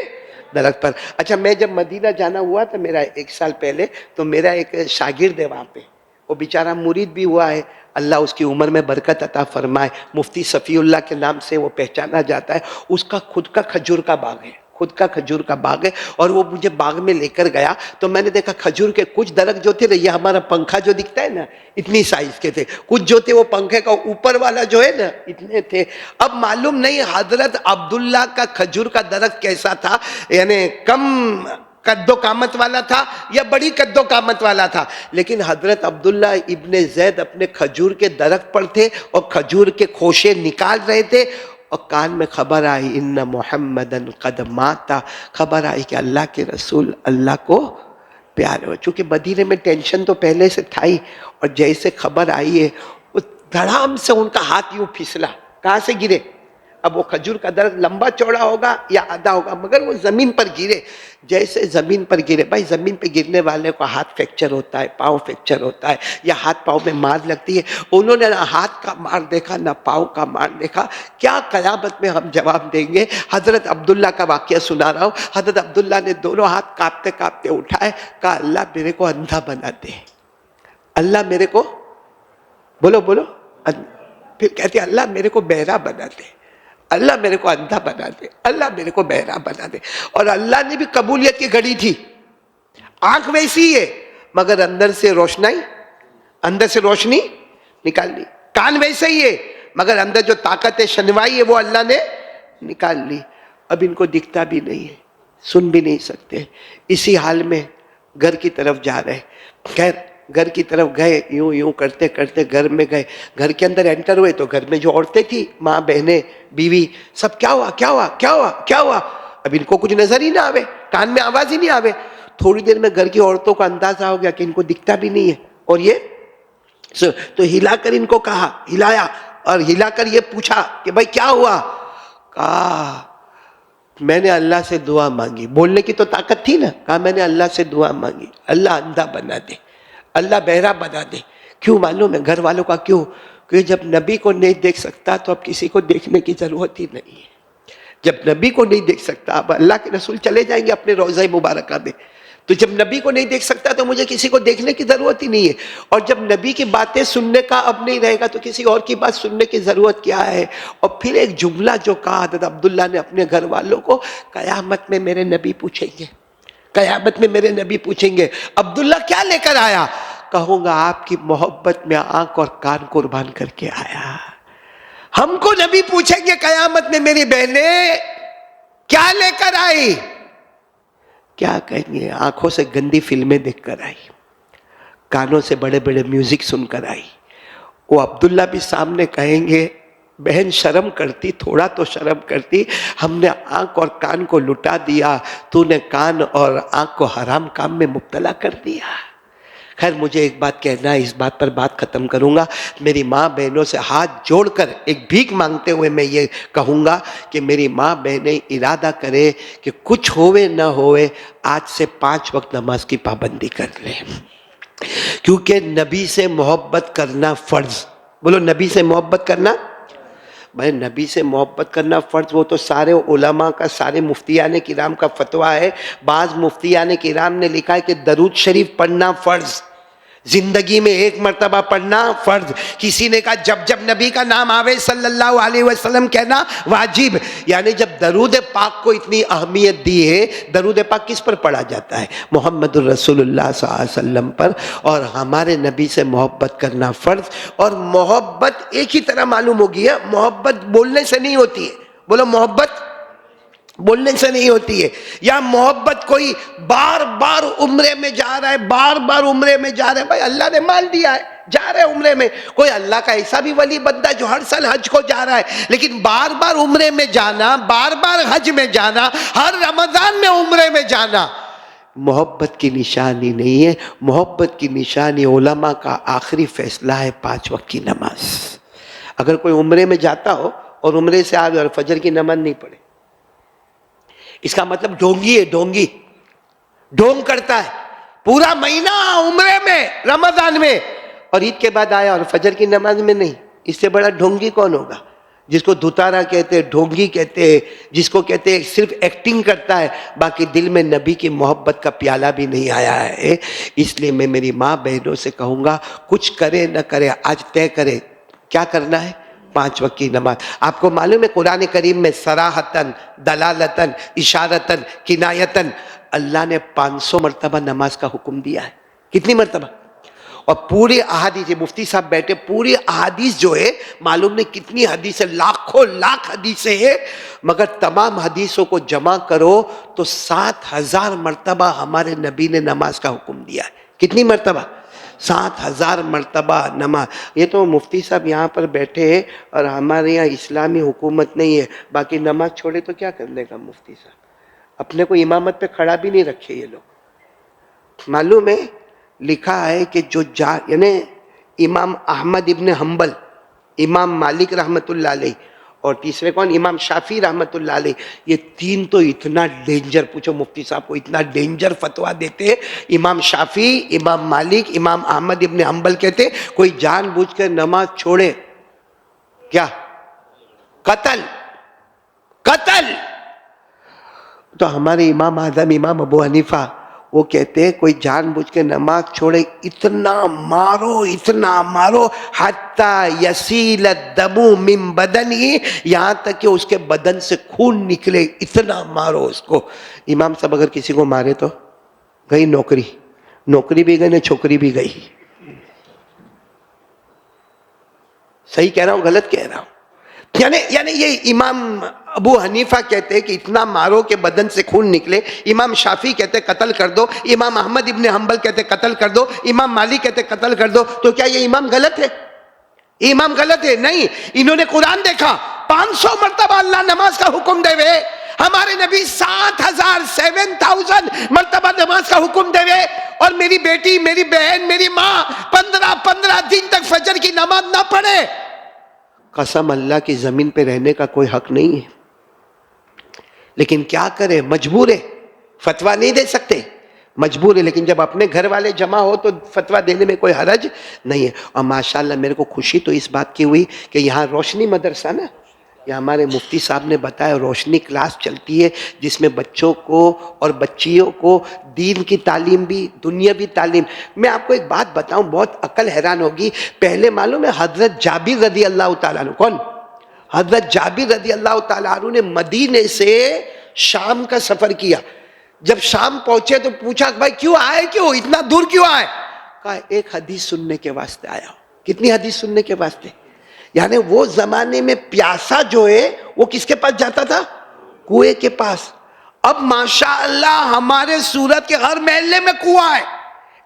درخت پر. اچھا میں جب مدینہ جانا ہوا تھا میرا 1 سال پہلے، تو میرا ایک شاگرد ہے وہاں پہ، وہ بیچارہ مرید بھی ہوا ہے، اللہ اس کی عمر میں برکت عطا فرمائے. مفتی صفی اللہ کے نام سے وہ پہچانا جاتا ہے. اس کا خود کا کھجور کا باغ ہے، خود کا کھجور کا باغ ہے. اور وہ مجھے باغ میں لے کر گیا تو میں نے دیکھا کھجور کے کچھ درخت جو تھے نا، یہ ہمارا پنکھا جو دکھتا ہے نا اتنی سائز کے تھے، کچھ جو تھے وہ پنکھے کا اوپر والا جو ہے نا اتنے تھے. اب معلوم نہیں حضرت عبداللہ کا کھجور کا درخت کیسا تھا، یعنی کم قد و قامت والا تھا یا بڑی قد و قامت والا تھا. لیکن حضرت عبداللہ ابن زید اپنے کھجور کے درخت پر تھے اور کھجور کے خوشے نکال رہے تھے، اور کان میں خبر آئی ان محمدن قد ماتا، خبر آئی کہ اللہ کے رسول اللہ کو پیارے ہو. چونکہ مدینے میں ٹینشن تو پہلے سے تھا ہی, اور جیسے خبر آئی ہے وہ دھڑام سے ان کا ہاتھ یوں پھسلا. کہاں سے گرے؟ اب وہ کھجور کا درخت لمبا چوڑا ہوگا یا آدھا ہوگا, مگر وہ زمین پر گرے. جیسے زمین پر گرے, بھائی زمین پہ گرنے والے کو ہاتھ فریکچر ہوتا ہے, پاؤں فریکچر ہوتا ہے, یا ہاتھ پاؤں میں مار لگتی ہے. انہوں نے نہ ہاتھ کا مار دیکھا نہ پاؤں کا مار دیکھا. کیا قیامت میں ہم جواب دیں گے؟ حضرت عبداللہ کا واقعہ سنا رہا ہوں. حضرت عبداللہ نے دونوں ہاتھ کانپتے کانپتے اٹھائے, کہا اللہ میرے کو اندھا بنا دے, اللہ میرے کو, بولو بولو, پھر کہتے ہیں اللہ میرے کو بہرا بنا دے, اللہ میرے کو اندھا بنا دے, اللہ میرے کو بہرا بنا دے. اور اللہ نے بھی قبولیت کی گھڑی تھی. آنکھ ویسی ہے مگر اندر سے روشنی نکال لی. کان ویسے ہی ہے مگر اندر جو طاقت شنوائی ہے وہ اللہ نے نکال لی. اب ان کو دکھتا بھی نہیں ہے, سن بھی نہیں سکتے. اسی حال میں گھر کی طرف جا رہے. خیر گھر کی طرف گئے, یوں یوں کرتے کرتے گھر میں گئے. گھر کے اندر انٹر ہوئے تو گھر میں جو عورتیں تھیں, ماں بہنیں بیوی, سب کیا ہوا کیا ہوا کیا ہوا کیا ہوا. اب ان کو کچھ نظر ہی نہ آوے, کان میں آواز ہی نہیں آوے. تھوڑی دیر میں گھر کی عورتوں کو اندازہ ہو گیا کہ ان کو دکھتا بھی نہیں ہے. اور یہ تو ہلا کر ان کو کہا, ہلایا اور ہلا کر یہ پوچھا کہ بھائی کیا ہوا. کہا میں نے اللہ سے دعا مانگی. بولنے کی تو طاقت تھی نا. کہا میں نے اللہ سے دعا مانگی, اللہ اندھا بنا دے, اللہ بہرا بنا دے. کیوں معلوم ہے گھر والوں کا کیوں؟ کہ جب نبی کو نہیں دیکھ سکتا تو اب کسی کو دیکھنے کی ضرورت ہی نہیں ہے. جب نبی کو نہیں دیکھ سکتا, اب اللہ کے رسول چلے جائیں گے اپنے روضہ مبارکہ میں, تو جب نبی کو نہیں دیکھ سکتا تو مجھے کسی کو دیکھنے کی ضرورت ہی نہیں ہے. اور جب نبی کی باتیں سننے کا اب نہیں رہے گا تو کسی اور کی بات سننے کی ضرورت کیا ہے. اور پھر ایک جملہ جو کہا حضرت عبداللہ نے اپنے گھر والوں کو, قیامت میں میرے نبی پوچھیں گے, قیامت میں میرے نبی پوچھیں گے عبداللہ کیا لے کر آیا. کہوں گا آپ کی محبت میں آنکھ اور کان قربان کر کے آیا. ہم کو نبی پوچھیں گے قیامت میں میری بہنیں کیا لے کر آئی. کیا کہیں گے؟ آنکھوں سے گندی فلمیں دیکھ کر آئی, کانوں سے بڑے بڑے میوزک سن کر آئی. وہ عبداللہ بھی سامنے کہیں گے بہن شرم کرتی, تھوڑا تو شرم کرتی, ہم نے آنکھ اور کان کو لٹا دیا, تو نے کان اور آنکھ کو حرام کام میں مبتلا کر دیا. خیر مجھے ایک بات کہنا ہے, اس بات پر بات ختم کروں گا. میری ماں بہنوں سے ہاتھ جوڑ کر ایک بھیک مانگتے ہوئے میں یہ کہوں گا کہ میری ماں بہنیں ارادہ کرے کہ کچھ ہوئے نہ ہوئے آج سے 5 وقت نماز کی پابندی کر لیں, کیونکہ نبی سے محبت کرنا فرض. بولو نبی سے محبت کرنا. بھائی نبی سے محبت کرنا فرض, وہ تو سارے علماء کا, سارے مفتیان کرام کا فتویٰ ہے. بعض مفتیان کرام نے لکھا ہے کہ درود شریف پڑھنا فرض, زندگی میں 1 مرتبہ پڑھنا فرض. کسی نے کہا جب جب نبی کا نام آوے صلی اللہ علیہ وسلم کہنا واجب. یعنی جب درود پاک کو اتنی اہمیت دی ہے, درود پاک کس پر پڑھا جاتا ہے؟ محمد الرسول اللہ صلی اللہ علیہ وسلم پر. اور ہمارے نبی سے محبت کرنا فرض. اور محبت ایک ہی طرح معلوم ہوگی ہے, محبت بولنے سے نہیں ہوتی ہے. بولو محبت بولنے سے نہیں ہوتی ہے. یا محبت کوئی بار بار عمرے میں جا رہا ہے, بار بار عمرے میں جا رہا ہے, بھائی اللہ نے مال دیا ہے, جا رہے عمرے میں. کوئی اللہ کا ایسا بھی ولی بندہ جو ہر سال حج کو جا رہا ہے, لیکن بار بار عمرے میں جانا, بار بار حج میں جانا, ہر رمضان میں عمرے میں جانا محبت کی نشانی نہیں ہے. محبت کی نشانی علماء کا آخری فیصلہ ہے 5 وقت کی نماز. اگر کوئی عمرے میں جاتا ہو اور عمرے سے آگے اور فجر کی نماز نہیں پڑھے, اس کا مطلب ڈھونگی ہے. ڈھونگ کرتا ہے پورا مہینہ عمرے میں رمضان میں, اور عید کے بعد آیا اور فجر کی نماز میں نہیں. اس سے بڑا ڈھونگی کون ہوگا؟ جس کو دھتارا کہتے, ڈھونگی کہتے, جس کو کہتے صرف ایکٹنگ کرتا ہے, باقی دل میں نبی کی محبت کا پیالہ بھی نہیں آیا ہے. اس لیے میں میری ماں بہنوں سے کہوں گا کچھ کرے نہ کرے آج طے کرے کیا کرنا ہے, 5 وقت کی نماز. آپ کو معلوم ہے قرآن کریم میں صراحتاً, دلالتاً, اشارتاً, کنایتاً اللہ نے 500 مرتبہ نماز کا حکم دیا ہے. کتنی مرتبہ؟ اور پوری احادیث, مفتی صاحب بیٹھے, پوری احادیث جو ہے معلوم نہیں کتنی حدیثیں, لاکھوں لاکھ حدیثیں ہیں, مگر تمام حدیثوں کو جمع کرو تو 7000 مرتبہ ہمارے نبی نے نماز کا حکم دیا ہے. کتنی مرتبہ؟ 7000 مرتبہ نماز. یہ تو مفتی صاحب یہاں پر بیٹھے ہیں اور ہمارے یہاں اسلامی حکومت نہیں ہے, باقی نماز چھوڑے تو کیا کر لے گا مفتی صاحب؟ اپنے کو امامت پہ کھڑا بھی نہیں رکھے یہ لوگ. معلوم ہے لکھا ہے کہ جو یعنی امام احمد ابن حنبل، امام مالک رحمت اللہ علیہ، اور تیسرے کون؟ امام شافعی رحمت اللہ علیہ، یہ تین تو اتنا ڈینجر، پوچھو مفتی صاحب کو، اتنا ڈینجر فتویٰ دیتے ہیں۔ امام شافعی، امام مالک، امام احمد ابن حنبل کہتے کوئی جان بوجھ کر نماز چھوڑے کیا؟ قتل، قتل۔ تو ہمارے امام اعظم امام ابو حنیفہ وہ کہتے ہیں کوئی جان بوجھ کے نماز چھوڑے اتنا مارو، اتنا مارو، حتی یسیل الدم من بدنی، یہاں تک کہ اس کے بدن سے خون نکلے، اتنا مارو اس کو۔ امام صاحب اگر کسی کو مارے تو گئی نوکری، نوکری بھی گئی نہ چھوکری بھی گئی۔ صحیح کہہ رہا ہوں غلط کہہ رہا ہوں؟ یعنی یہ امام ابو حنیفہ کہتے ہیں کہ اتنا مارو کہ بدن سے خون نکلے، امام شافعی کہتے ہیں قتل کر دو، امام احمد ابن حنبل کہتے ہیں قتل کر دو، امام مالک کہتے ہیں قتل کر دو۔ تو کیا یہ امام غلط ہے؟ امام غلط ہے؟ نہیں، انہوں نے قرآن دیکھا، 500 مرتبہ اللہ نماز کا حکم دے ہوئے، ہمارے نبی 7,000 مرتبہ نماز کا حکم دے ہوئے، اور میری بیٹی، میری بہن، میری ماں 15 دن تک فجر کی نماز نہ پڑھے۔ قسم اللہ کی زمین پہ رہنے کا کوئی حق نہیں ہے، لیکن کیا کرے، مجبور ہے، فتویٰ نہیں دے سکتے، مجبور ہے۔ لیکن جب اپنے گھر والے جمع ہو تو فتویٰ دینے میں کوئی حرج نہیں ہے۔ اور ماشاءاللہ میرے کو خوشی تو اس بات کی ہوئی کہ یہاں روشنی مدرسہ نا، یہ ہمارے مفتی صاحب نے بتایا، روشنی کلاس چلتی ہے جس میں بچوں کو اور بچیوں کو دین کی تعلیم بھی، دنیاوی تعلیم۔ میں آپ کو ایک بات بتاؤں، بہت عقل حیران ہوگی۔ پہلے معلوم ہے حضرت جابر رضی اللہ تعالیٰ عنہ، کون؟ حضرت جابر رضی اللہ تعالیٰ عنہ نے مدینے سے شام کا سفر کیا۔ جب شام پہنچے تو پوچھا کہ بھائی کیوں آئے، کیوں اتنا دور کیوں آئے؟ کہا ایک حدیث سننے کے واسطے آیا ہوں۔ کتنی حدیث سننے کے واسطے؟ یعنی وہ زمانے میں پیاسا جو ہے وہ کس کے پاس جاتا تھا؟ کنویں کے پاس۔ اب ماشاءاللہ ہمارے سورت کے ہر محلے میں کنواں ہے،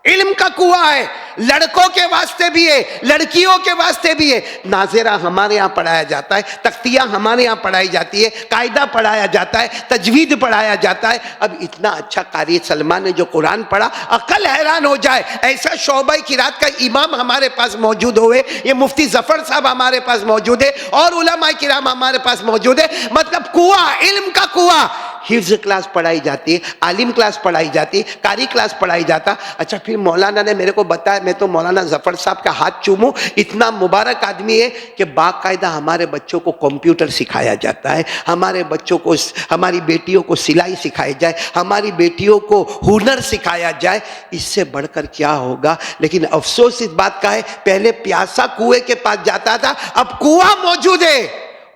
علم کا کنواں ہے، لڑکوں کے واسطے بھی ہے، لڑکیوں کے واسطے بھی ہے۔ ناظرہ ہمارے یہاں پڑھایا جاتا ہے، تختیہ ہمارے یہاں پڑھائی جاتی ہے، قاعدہ پڑھایا جاتا ہے، تجوید پڑھایا جاتا ہے۔ اب اتنا اچھا قاری سلمان نے جو قرآن پڑھا، عقل حیران ہو جائے، ایسا شعبہ قرات کا امام ہمارے پاس موجود ہوئے، یہ مفتی ظفر صاحب ہمارے پاس موجود ہے، اور علماء کرام ہمارے پاس موجود ہے۔ مطلب کنواں، علم کا کنواں۔ حفظ کلاس پڑھائی جاتی ہے، عالم کلاس پڑھائی جاتی ہے، قاری کلاس پڑھائی جاتا۔ اچھا پھر مولانا نے میرے کو بتایا، میں تو مولانا ظفر صاحب کا ہاتھ چوموں، اتنا مبارک آدمی ہے کہ باقاعدہ ہمارے بچوں کو کمپیوٹر سکھایا جاتا ہے، ہمارے بچوں کو، ہماری بیٹیوں کو سلائی سکھائی جائے، ہماری بیٹیوں کو ہنر سکھایا جائے۔ اس سے بڑھ کر کیا ہوگا؟ لیکن افسوس اس بات کا ہے، پہلے پیاسا کنویں کے پاس جاتا تھا، اب کنواں موجود ہے۔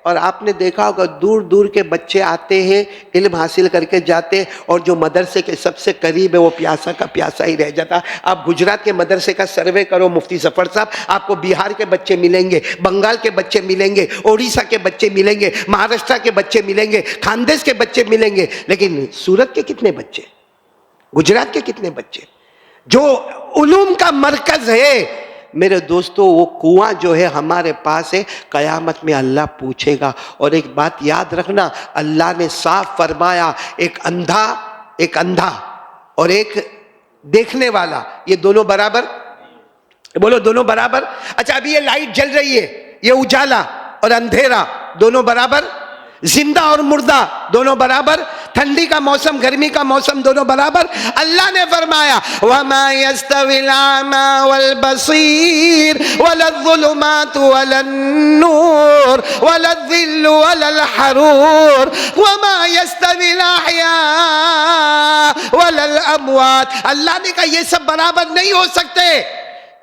اور آپ نے دیکھا ہوگا دور دور کے بچے آتے ہیں، علم حاصل کر کے جاتے ہیں، اور جو مدرسے کے سب سے قریب ہے وہ پیاسا کا پیاسا ہی رہ جاتا۔ آپ گجرات کے مدرسے کا سروے کرو مفتی ظفر صاحب، آپ کو بہار کے بچے ملیں گے، بنگال کے بچے ملیں گے، اڑیسہ کے بچے ملیں گے، مہاراشٹر کے بچے ملیں گے، خاندیش کے بچے ملیں گے، لیکن سورت کے کتنے بچے، گجرات کے کتنے بچے؟ جو علوم کا مرکز ہے میرے دوستو، وہ کنواں جو ہے ہمارے پاس ہے، قیامت میں اللہ پوچھے گا۔ اور ایک بات یاد رکھنا، اللہ نے صاف فرمایا، ایک اندھا اور ایک دیکھنے والا، یہ دونوں برابر؟ بولو دونوں برابر؟ اچھا ابھی یہ لائٹ جل رہی ہے، یہ اجالا اور اندھیرا دونوں برابر؟ زندہ اور مردہ دونوں برابر؟ ٹھنڈی کا موسم، گرمی کا موسم دونوں برابر؟ اللہ نے فرمایا وَمَا يَسْتَوِي الْأَعْمَى وَالْبَصِيرُ وَلَا الظُّلُمَاتُ وَلَا النُّورُ وَلَا الظِّلُّ وَلَا الْحَرُورُ وَمَا يَسْتَوِي الْأَحْيَاءُ وَلَا الْأَمْوَاتُ۔ اللہ نے کہا یہ سب برابر نہیں ہو سکتے۔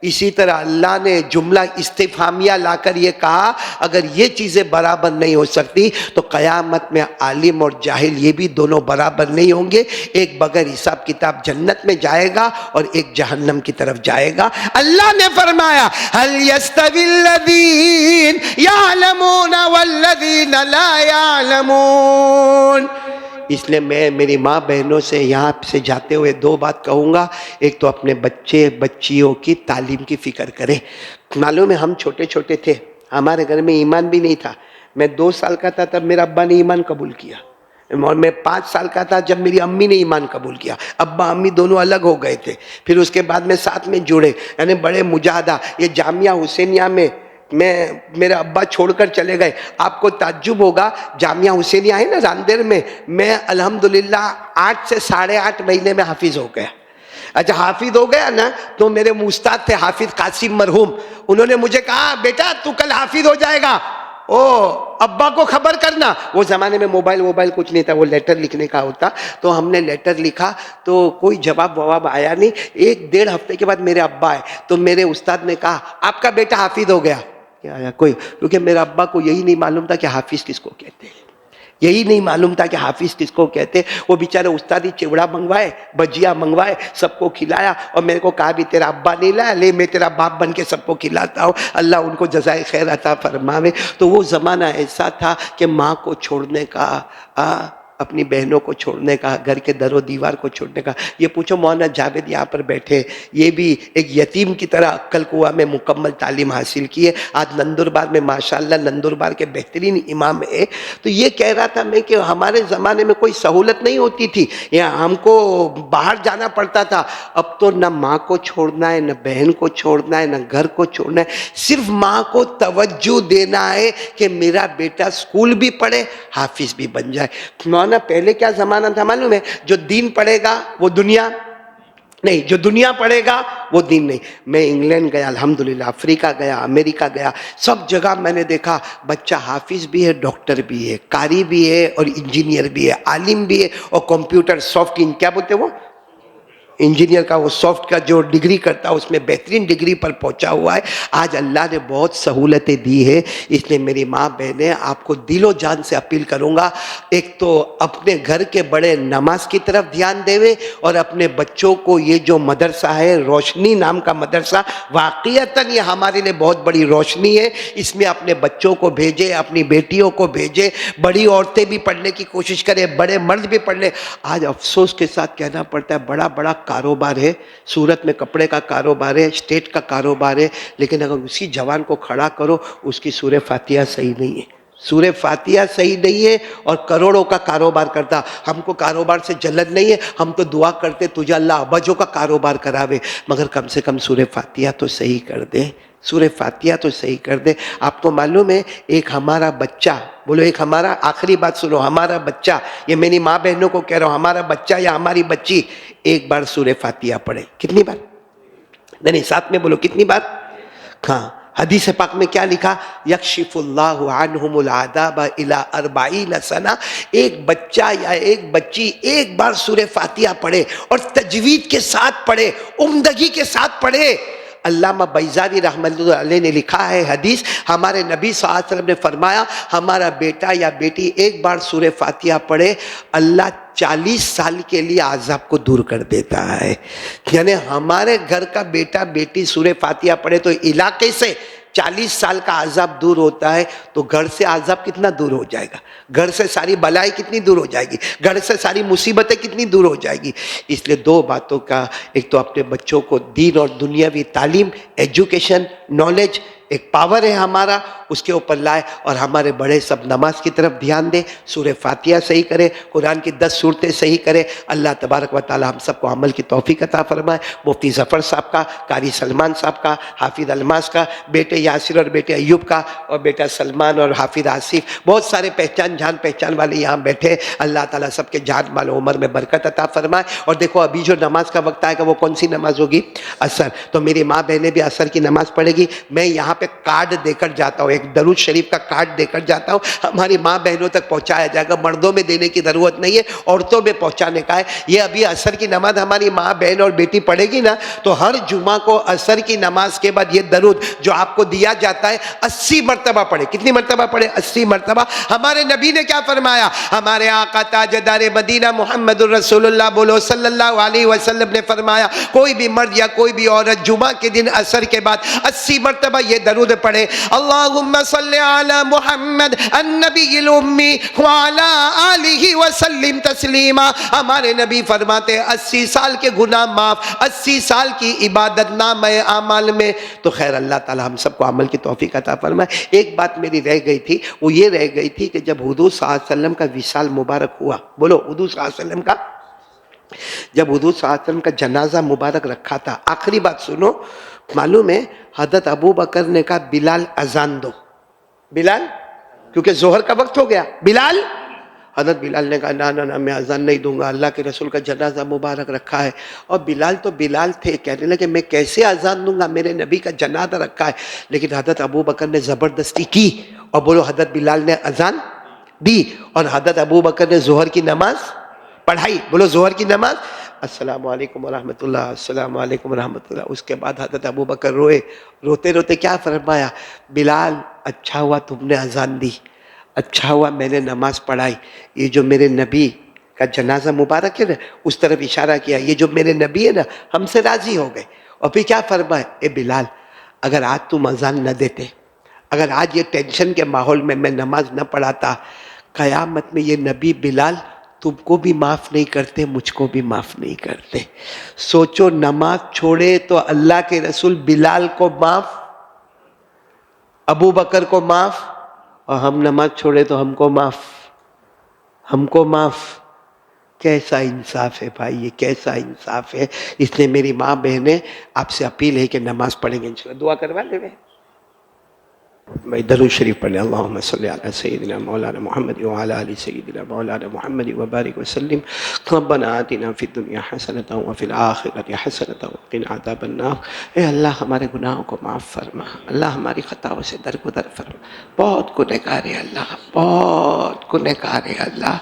اسی طرح اللہ نے جملہ استفہامیہ لا کر یہ کہا، اگر یہ چیزیں برابر نہیں ہو سکتی تو قیامت میں عالم اور جاہل یہ بھی دونوں برابر نہیں ہوں گے۔ ایک بغیر حساب کتاب جنت میں جائے گا اور ایک جہنم کی طرف جائے گا۔ اللہ نے فرمایا هل يستوي الذين يعلمون والذين لا يعلمون۔ اس لیے میں میری ماں بہنوں سے یہاں سے جاتے ہوئے دو بات کہوں گا۔ ایک تو اپنے بچے بچیوں کی تعلیم کی فکر کریں۔ معلوم ہے ہم چھوٹے چھوٹے تھے، ہمارے گھر میں ایمان بھی نہیں تھا، میں 2 سال کا تھا تب میرا ابا نے ایمان قبول کیا، اور میں 5 سال کا تھا جب میری امی نے ایمان قبول کیا. ابا امی دونوں الگ ہو گئے تھے, پھر اس کے بعد میں ساتھ میں جڑے, یعنی بڑے مجاہدہ. یہ جامعہ حسینیہ میں میرے ابا چھوڑ کر چلے گئے. آپ کو تعجب ہوگا, جامعہ حسینیہ ہے نا راندیر میں الحمدللہ 8 سے 8.5 مہینے میں حافظ ہو گیا. اچھا حافظ ہو گیا نا, تو میرے استاد تھے حافظ قاسم مرحوم, انہوں نے مجھے کہا بیٹا تو کل حافظ ہو جائے گا, او ابا کو خبر کرنا. وہ زمانے میں موبائل کچھ نہیں تھا, وہ لیٹر لکھنے کا ہوتا. تو ہم نے لیٹر لکھا تو کوئی جواب آیا نہیں. 1-1.5 ہفتے کے بعد میرے ابا آئے, تو میرے استاد نے کہا آپ کا بیٹا حافظ ہو گیا. کیونکہ میرے ابا کو یہی نہیں معلوم تھا کہ حافظ کس کو کہتے ہیں, یہی نہیں معلوم تھا کہ حافظ کس کو کہتے. وہ بیچارے استادی چوڑا منگوائے, بجیا منگوائے, سب کو کھلایا, اور میرے کو کہا بھی تیرا ابا نہیں لایا, لے میں تیرا باپ بن کے سب کو کھلاتا ہوں, اللہ ان کو جزائے خیر عطا فرماوے. تو وہ زمانہ ایسا تھا کہ ماں کو چھوڑنے کا, اپنی بہنوں کو چھوڑنے کا, گھر کے در و دیوار کو چھوڑنے کا. یہ پوچھو مولانا جاوید یہاں پر بیٹھے, یہ بھی ایک یتیم کی طرح عقل کنواں میں مکمل تعلیم حاصل کی ہے. آج نندربار میں ماشاءاللہ نندربار کے بہترین امام ہے. تو یہ کہہ رہا تھا میں کہ ہمارے زمانے میں کوئی سہولت نہیں ہوتی تھی, یا ہم کو باہر جانا پڑتا تھا. اب تو نہ ماں کو چھوڑنا ہے, نہ بہن کو چھوڑنا ہے, نہ گھر کو چھوڑنا ہے. صرف ماں کو توجہ دینا ہے کہ میرا بیٹا اسکول بھی پڑھے, حافظ بھی بن جائے. پہلے کیا زمانہ تھا معلوم ہے, جو دین پڑھے گا وہ دنیا نہیں, جو دنیا پڑھے گا وہ دین نہیں. میں انگلینڈ گیا الحمدللہ, افریقہ گیا, امریکہ گیا, سب جگہ میں نے دیکھا بچہ حافظ بھی ہے, ڈاکٹر بھی ہے, قاری بھی ہے, اور انجینئر بھی ہے, عالم بھی ہے, اور کمپیوٹر سافٹ کیا بولتے ہیں وہ انجینئر کا, وہ سافٹ کا جو ڈگری کرتا ہے اس میں بہترین ڈگری پر پہنچا ہوا ہے. آج اللہ نے بہت سہولتیں دی ہے. اس لیے میری ماں بہنیں آپ کو دل و جان سے اپیل کروں گا, ایک تو اپنے گھر کے بڑے نماز کی طرف دھیان دے, اور اپنے بچوں کو یہ جو مدرسہ ہے روشنی نام کا مدرسہ, واقعتاً یہ ہمارے لیے بہت بڑی روشنی ہے. اس میں اپنے بچوں کو بھیجے, اپنی بیٹیوں کو بھیجے, بڑی عورتیں بھی پڑھنے کی کوشش کریں, بڑے مرد بھی پڑھ لیں. آج افسوس کے ساتھ کہنا پڑتا ہے بڑا بڑا کاروبار ہے, صورت میں کپڑے کا کاروبار ہے, اسٹیٹ کا کاروبار ہے, لیکن اگر اسی جوان کو کھڑا کرو اس کی سورہ فاتحہ صحیح نہیں ہے, سورہ فاتحہ صحیح نہیں ہے, اور کروڑوں کا کاروبار کرتا. ہم کو کاروبار سے جلن نہیں ہے, ہم تو دعا کرتے تجھے اللہ ابجوں کا کاروبار کراوے, مگر کم سے کم سورہ فاتحہ تو صحیح کر دے, سورہ فاتحہ تو صحیح کر دے. آپ کو معلوم ہے ایک ہمارا بچہ, بولو ایک ہمارا, آخری بات سنو, ہمارا بچہ, یہ میری ماں بہنوں کو کہہ رہا ہوں, ہمارا بچہ یا ہماری بچی ایک بار سورہ فاتحہ پڑھے. کتنی بار؟ نہیں ساتھ میں بولو کتنی بار. ہاں حدیث پاک میں کیا لکھا, یکشف اللہ عنہم العذاب الی 40 سنہ. ایک بچہ یا ایک بچی ایک بار سورہ فاتحہ پڑھے, اور تجوید کے ساتھ پڑھے, عمدگی کے ساتھ پڑھے. علامہ بیضاوی رحمۃ اللہ علیہ نے لکھا ہے حدیث, ہمارے نبی صلی اللہ علیہ وسلم نے فرمایا ہمارا بیٹا یا بیٹی ایک بار سورہ فاتحہ پڑھے, اللہ 40 سال کے لیے عذاب کو دور کر دیتا ہے. یعنی ہمارے گھر کا بیٹا بیٹی سورہ فاتحہ پڑھے تو علاقے سے 40 سال کا عذاب دور ہوتا ہے. تو گھر سے عذاب کتنا دور ہو جائے گا, گھر سے ساری بلائی کتنی دور ہو جائے گی, گھر سے ساری مصیبتیں کتنی دور ہو جائے گی. اس لیے 2 باتوں کا, ایک تو اپنے بچوں کو دین اور دنیاوی تعلیم, ایجوکیشن, نالج ایک پاور ہے ہمارا, اس کے اوپر لائے, اور ہمارے بڑے سب نماز کی طرف دھیان دیں, سورہ فاتحہ صحیح کرے, قرآن کی 10 سورتیں صحیح کرے. اللہ تبارک و تعالی ہم سب کو عمل کی توفیق عطا فرمائے. مفتی ظفر صاحب کا, قاری سلمان صاحب کا, حافظ الماس کا, بیٹے یاسر اور بیٹے ایوب کا, اور بیٹا سلمان اور حافظ آصف, بہت سارے پہچان والے یہاں بیٹھے. اللہ تعالیٰ سب کے جان مال و عمر میں برکت عطا فرمائے. اور دیکھو ابھی جو نماز کا وقت آئے گا وہ کون سی نماز ہوگی؟ عصر. تو میری ماں بہنیں بھی عصر کی نماز پڑھے گی. میں یہاں پہ کارڈ دے کر جاتا ہوں, ایک درود شریف کا کارڈ دے کر جاتا ہوں, ہماری ماں بہنوں تک پہنچایا جائے گا. مردوں میں دینے کی ضرورت نہیں ہے, عورتوں میں پہنچانے کا ہے. یہ ابھی عصر کی نماز ہماری ماں بہن اور بیٹی پڑھے گی نا, تو ہر جمعہ کو عصر کی نماز کے بعد یہ درود جو آپ کو دیا جاتا ہے 80 مرتبہ پڑھے. کتنی مرتبہ پڑھے؟ 80 مرتبہ. ہمارے نبی نے کیا فرمایا, ہمارے آقا تاجدار مدینہ محمد الرسول اللہ بولو صلی اللہ علیہ وسلم نے فرمایا, کوئی بھی مرد یا کوئی بھی عورت جمعہ کے دن عصر کے بعد 80 مرتبہ یہ درود پڑھے، اللہم صلی علی محمد النبی الامی وعلی آلہ وسلم تسلیما۔ ہمارے نبی فرماتے 80 سال کے گناہ معاف، 80 سال کی عبادت نامہ اعمال میں۔ تو خیر اللہ تعالی ہم سب کو عمل کی توفیق عطا فرمائے۔ ایک بات میری رہ گئی تھی، وہ یہ رہ گئی تھی کہ جب حضور صلی اللہ علیہ وسلم کا وصال مبارک ہوا، بولو حضور صلی اللہ علیہ وسلم کا، جب حضور صلی اللہ علیہ وسلم کا جنازہ مبارک رکھا تھا، آخری بات سنو، معلوم ہے حضرت ابو بکر نے کہا بلال اذان دو، بلال، کیونکہ ظہر کا وقت ہو گیا، بلال، حضرت بلال نے کہا نہ میں اذان نہیں دوں گا، اللہ کے رسول کا جنازہ مبارک رکھا ہے۔ اور بلال تو بلال تھے، کہنے لگے میں کیسے اذان دوں گا، میرے نبی کا جنازہ رکھا ہے۔ لیکن حضرت ابو بکر نے زبردستی کی، اور بولو حضرت بلال نے اذان دی، اور حضرت ابو بکر نے ظہر کی نماز پڑھائی، بولو ظہر کی نماز، السلام علیکم ورحمۃ اللہ، السلام علیکم ورحمۃ اللہ۔ اس کے بعد حضرت ابو بکر روئے، روتے روتے کیا فرمایا، بلال اچھا ہوا تم نے اذان دی، اچھا ہوا میں نے نماز پڑھائی، یہ جو میرے نبی کا جنازہ مبارک ہے نا، اس طرف اشارہ کیا، یہ جو میرے نبی ہے نا ہم سے راضی ہو گئے۔ اور پھر کیا فرمایا، اے بلال اگر آج تم اذان نہ دیتے، اگر آج یہ ٹینشن کے ماحول میں نماز نہ پڑھاتا، قیامت میں یہ نبی بلال تم کو بھی معاف نہیں کرتے، مجھ کو بھی معاف نہیں کرتے۔ سوچو نماز چھوڑے تو اللہ کے رسول بلال کو معاف، ابو بکر کو معاف، اور ہم نماز چھوڑے تو ہم کو معاف، ہم کو معاف۔ کیسا انصاف ہے بھائی، یہ کیسا انصاف ہے۔ اس لیے میری ماں بہنیں آپ سے اپیل ہے کہ نماز پڑھیں گے انشاءاللہ، دعا کروا لیں گے بھائی، درود شریف پڑھیں، اللہم صلی علی سیدنا مولانا محمد وعلی آل سیدنا مولانا محمد وبارک وسلم۔ ربنا آتنا فی الدنیا حسنۃ وفی الآخرۃ حسنۃ وقنا عذاب النار۔ اے اللہ ہمارے گناہوں کو معاف فرما، اللہ ہماری خطاؤں سے درگزر فرما، بہت گنہگار ہے اللہ، بہت گنہگار ہے اللہ،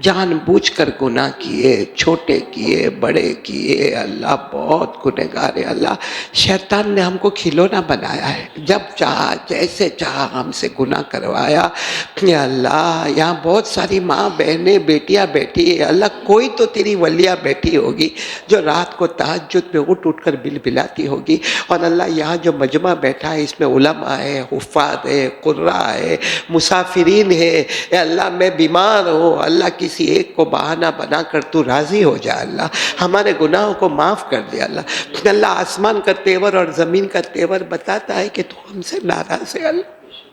جان بوجھ کر گناہ کیے، چھوٹے کیے بڑے کیے اللہ، بہت گنہگار ہے اللہ۔ شیطان نے ہم کو کھلونا بنایا ہے، جب چاہا جیسے چاہا ہم سے گناہ کروایا۔ یا اللہ یہاں بہت ساری ماں بہنیں بیٹیاں بیٹھی ہے اللہ، کوئی تو تیری ولیہ بیٹھی ہوگی جو رات کو تہجد میں اٹھ کر بل بلاتی ہوگی۔ اور اللہ یہاں جو مجمع بیٹھا ہے اس میں علماء ہے، حفاظ ہے، قراء ہے، مسافرین ہے۔ اے اللہ میں بیمار ہوں، اللہ کسی ایک کو بہانہ بنا کر تو راضی ہو جا اللہ، ہمارے گناہوں کو معاف کر دے اللہ۔ اللہ آسمان کا تیور اور زمین کا تیور بتاتا ہے کہ تو ہم سے ناراض ہے اللہ،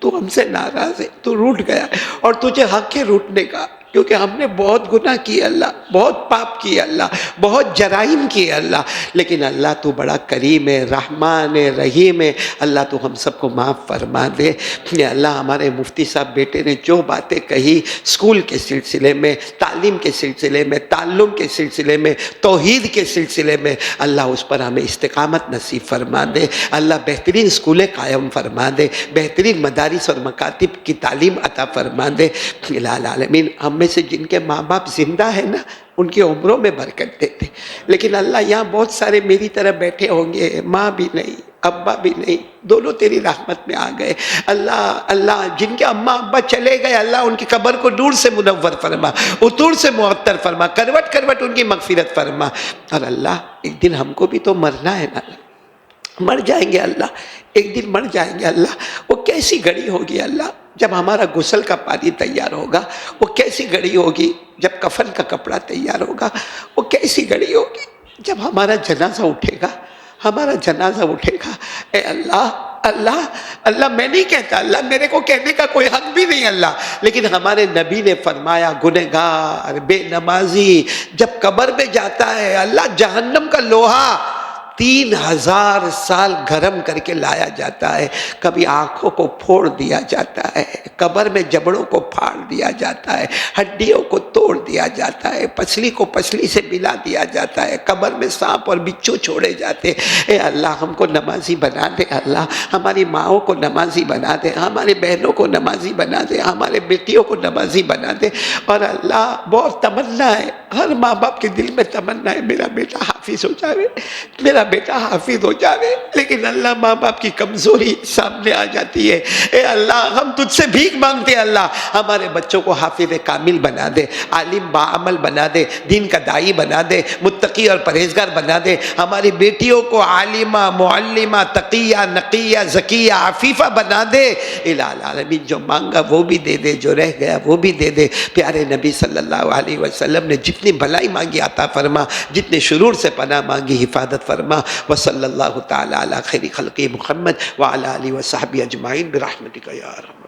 تو ہم سے ناراض ہے، تو روٹ گیا، اور تجھے حق ہے روٹنے کا، کیونکہ ہم نے بہت گناہ کیے اللہ، بہت پاپ کیے اللہ، بہت جرائم کیے اللہ، لیکن اللہ تو بڑا کریم ہے، رحمان ہے، رحیم ہے اللہ، تو ہم سب کو معاف فرما دے۔ یا اللہ ہمارے مفتی صاحب بیٹے نے جو باتیں کہی اسکول کے سلسلے میں، تعلیم کے سلسلے میں، تعلم کے سلسلے میں، توحید کے سلسلے میں، اللہ اس پر ہمیں استقامت نصیب فرما دے اللہ، بہترین اسکولیں قائم فرما دے، بہترین مدارس اور مکاتب کی تعلیم عطا فرما دے الہ العالمین۔ ہم میں سے جن کے ماں باپ زندہ ہیں نا ان کی عمروں میں برکت دیتے، لیکن اللہ یہاں بہت سارے میری طرح بیٹھے ہوں گے، ماں بھی نہیں ابا بھی نہیں، دونوں تیری رحمت میں آ گئے اللہ جن کے اماں ابا چلے گئے اللہ ان کی قبر کو نور سے منور فرما، عطور سے معطر فرما، کروٹ کروٹ ان کی مغفرت فرما۔ اور اللہ ایک دن ہم کو بھی تو مرنا ہے نا، مر جائیں گے اللہ، ایک دن مر جائیں گے اللہ، وہ کیسی گھڑی ہوگی اللہ جب ہمارا غسل کا پانی تیار ہوگا، وہ کیسی گھڑی ہوگی جب کفن کا کپڑا تیار ہوگا، وہ کیسی گھڑی ہوگی جب ہمارا جنازہ اٹھے گا، ہمارا جنازہ اٹھے گا۔ اے اللہ میں نہیں کہتا اللہ، میرے کو کہنے کا کوئی حق بھی نہیں اللہ، لیکن ہمارے نبی نے فرمایا گنہگار بے نمازی جب قبر میں جاتا ہے اللہ، جہنم کا لوہا 3000 سال گرم کر کے لایا جاتا ہے، کبھی آنکھوں کو پھوڑ دیا جاتا ہے، قبر میں جبڑوں کو پھاڑ دیا جاتا ہے، ہڈیوں کو توڑ دیا جاتا ہے، پسلی کو پسلی سے ملا دیا جاتا ہے، قبر میں سانپ اور بچھو چھوڑے جاتے۔ اے اللہ ہم کو نمازی بنا دے اللہ، ہماری ماؤں کو نمازی بنا دے، ہمارے بہنوں کو نمازی بنا دے، ہمارے بیٹیوں کو نمازی بنا دے۔ اور اللہ بہت تمنا ہے ہر ماں باپ کے دل میں تمنا ہے میرا بیٹا حافظ ہو جاوے، میرا بیٹا حافظ ہو جاوے، لیکن اللہ ماں باپ کی کمزوری سامنے آ جاتی ہے۔ اے اللہ ہم تجھ سے بھیک مانگتے ہیں، اللہ ہمارے بچوں کو حافظ کامل بنا دے، عالم باعمل بنا دے، دین کا داعی بنا دے، متقی اور پرہیزگار بنا دے، ہماری بیٹیوں کو عالمہ معلمہ تقیہ نقیہ زکیہ عفیفہ بنا دے۔ الہ العالمین جو مانگا وہ بھی دے دے، جو رہ گیا وہ بھی دے دے۔ پیارے نبی صلی اللہ علیہ وسلم نے جتنی بھلائی مانگی عطا فرما، جتنے شرور سے پناہ مانگی حفاظت فرما۔ وصلی اللہ تعالی علی خیر خلق محمد وعلی آلہ وصحبہ اجمعین برحمتک یا ارحم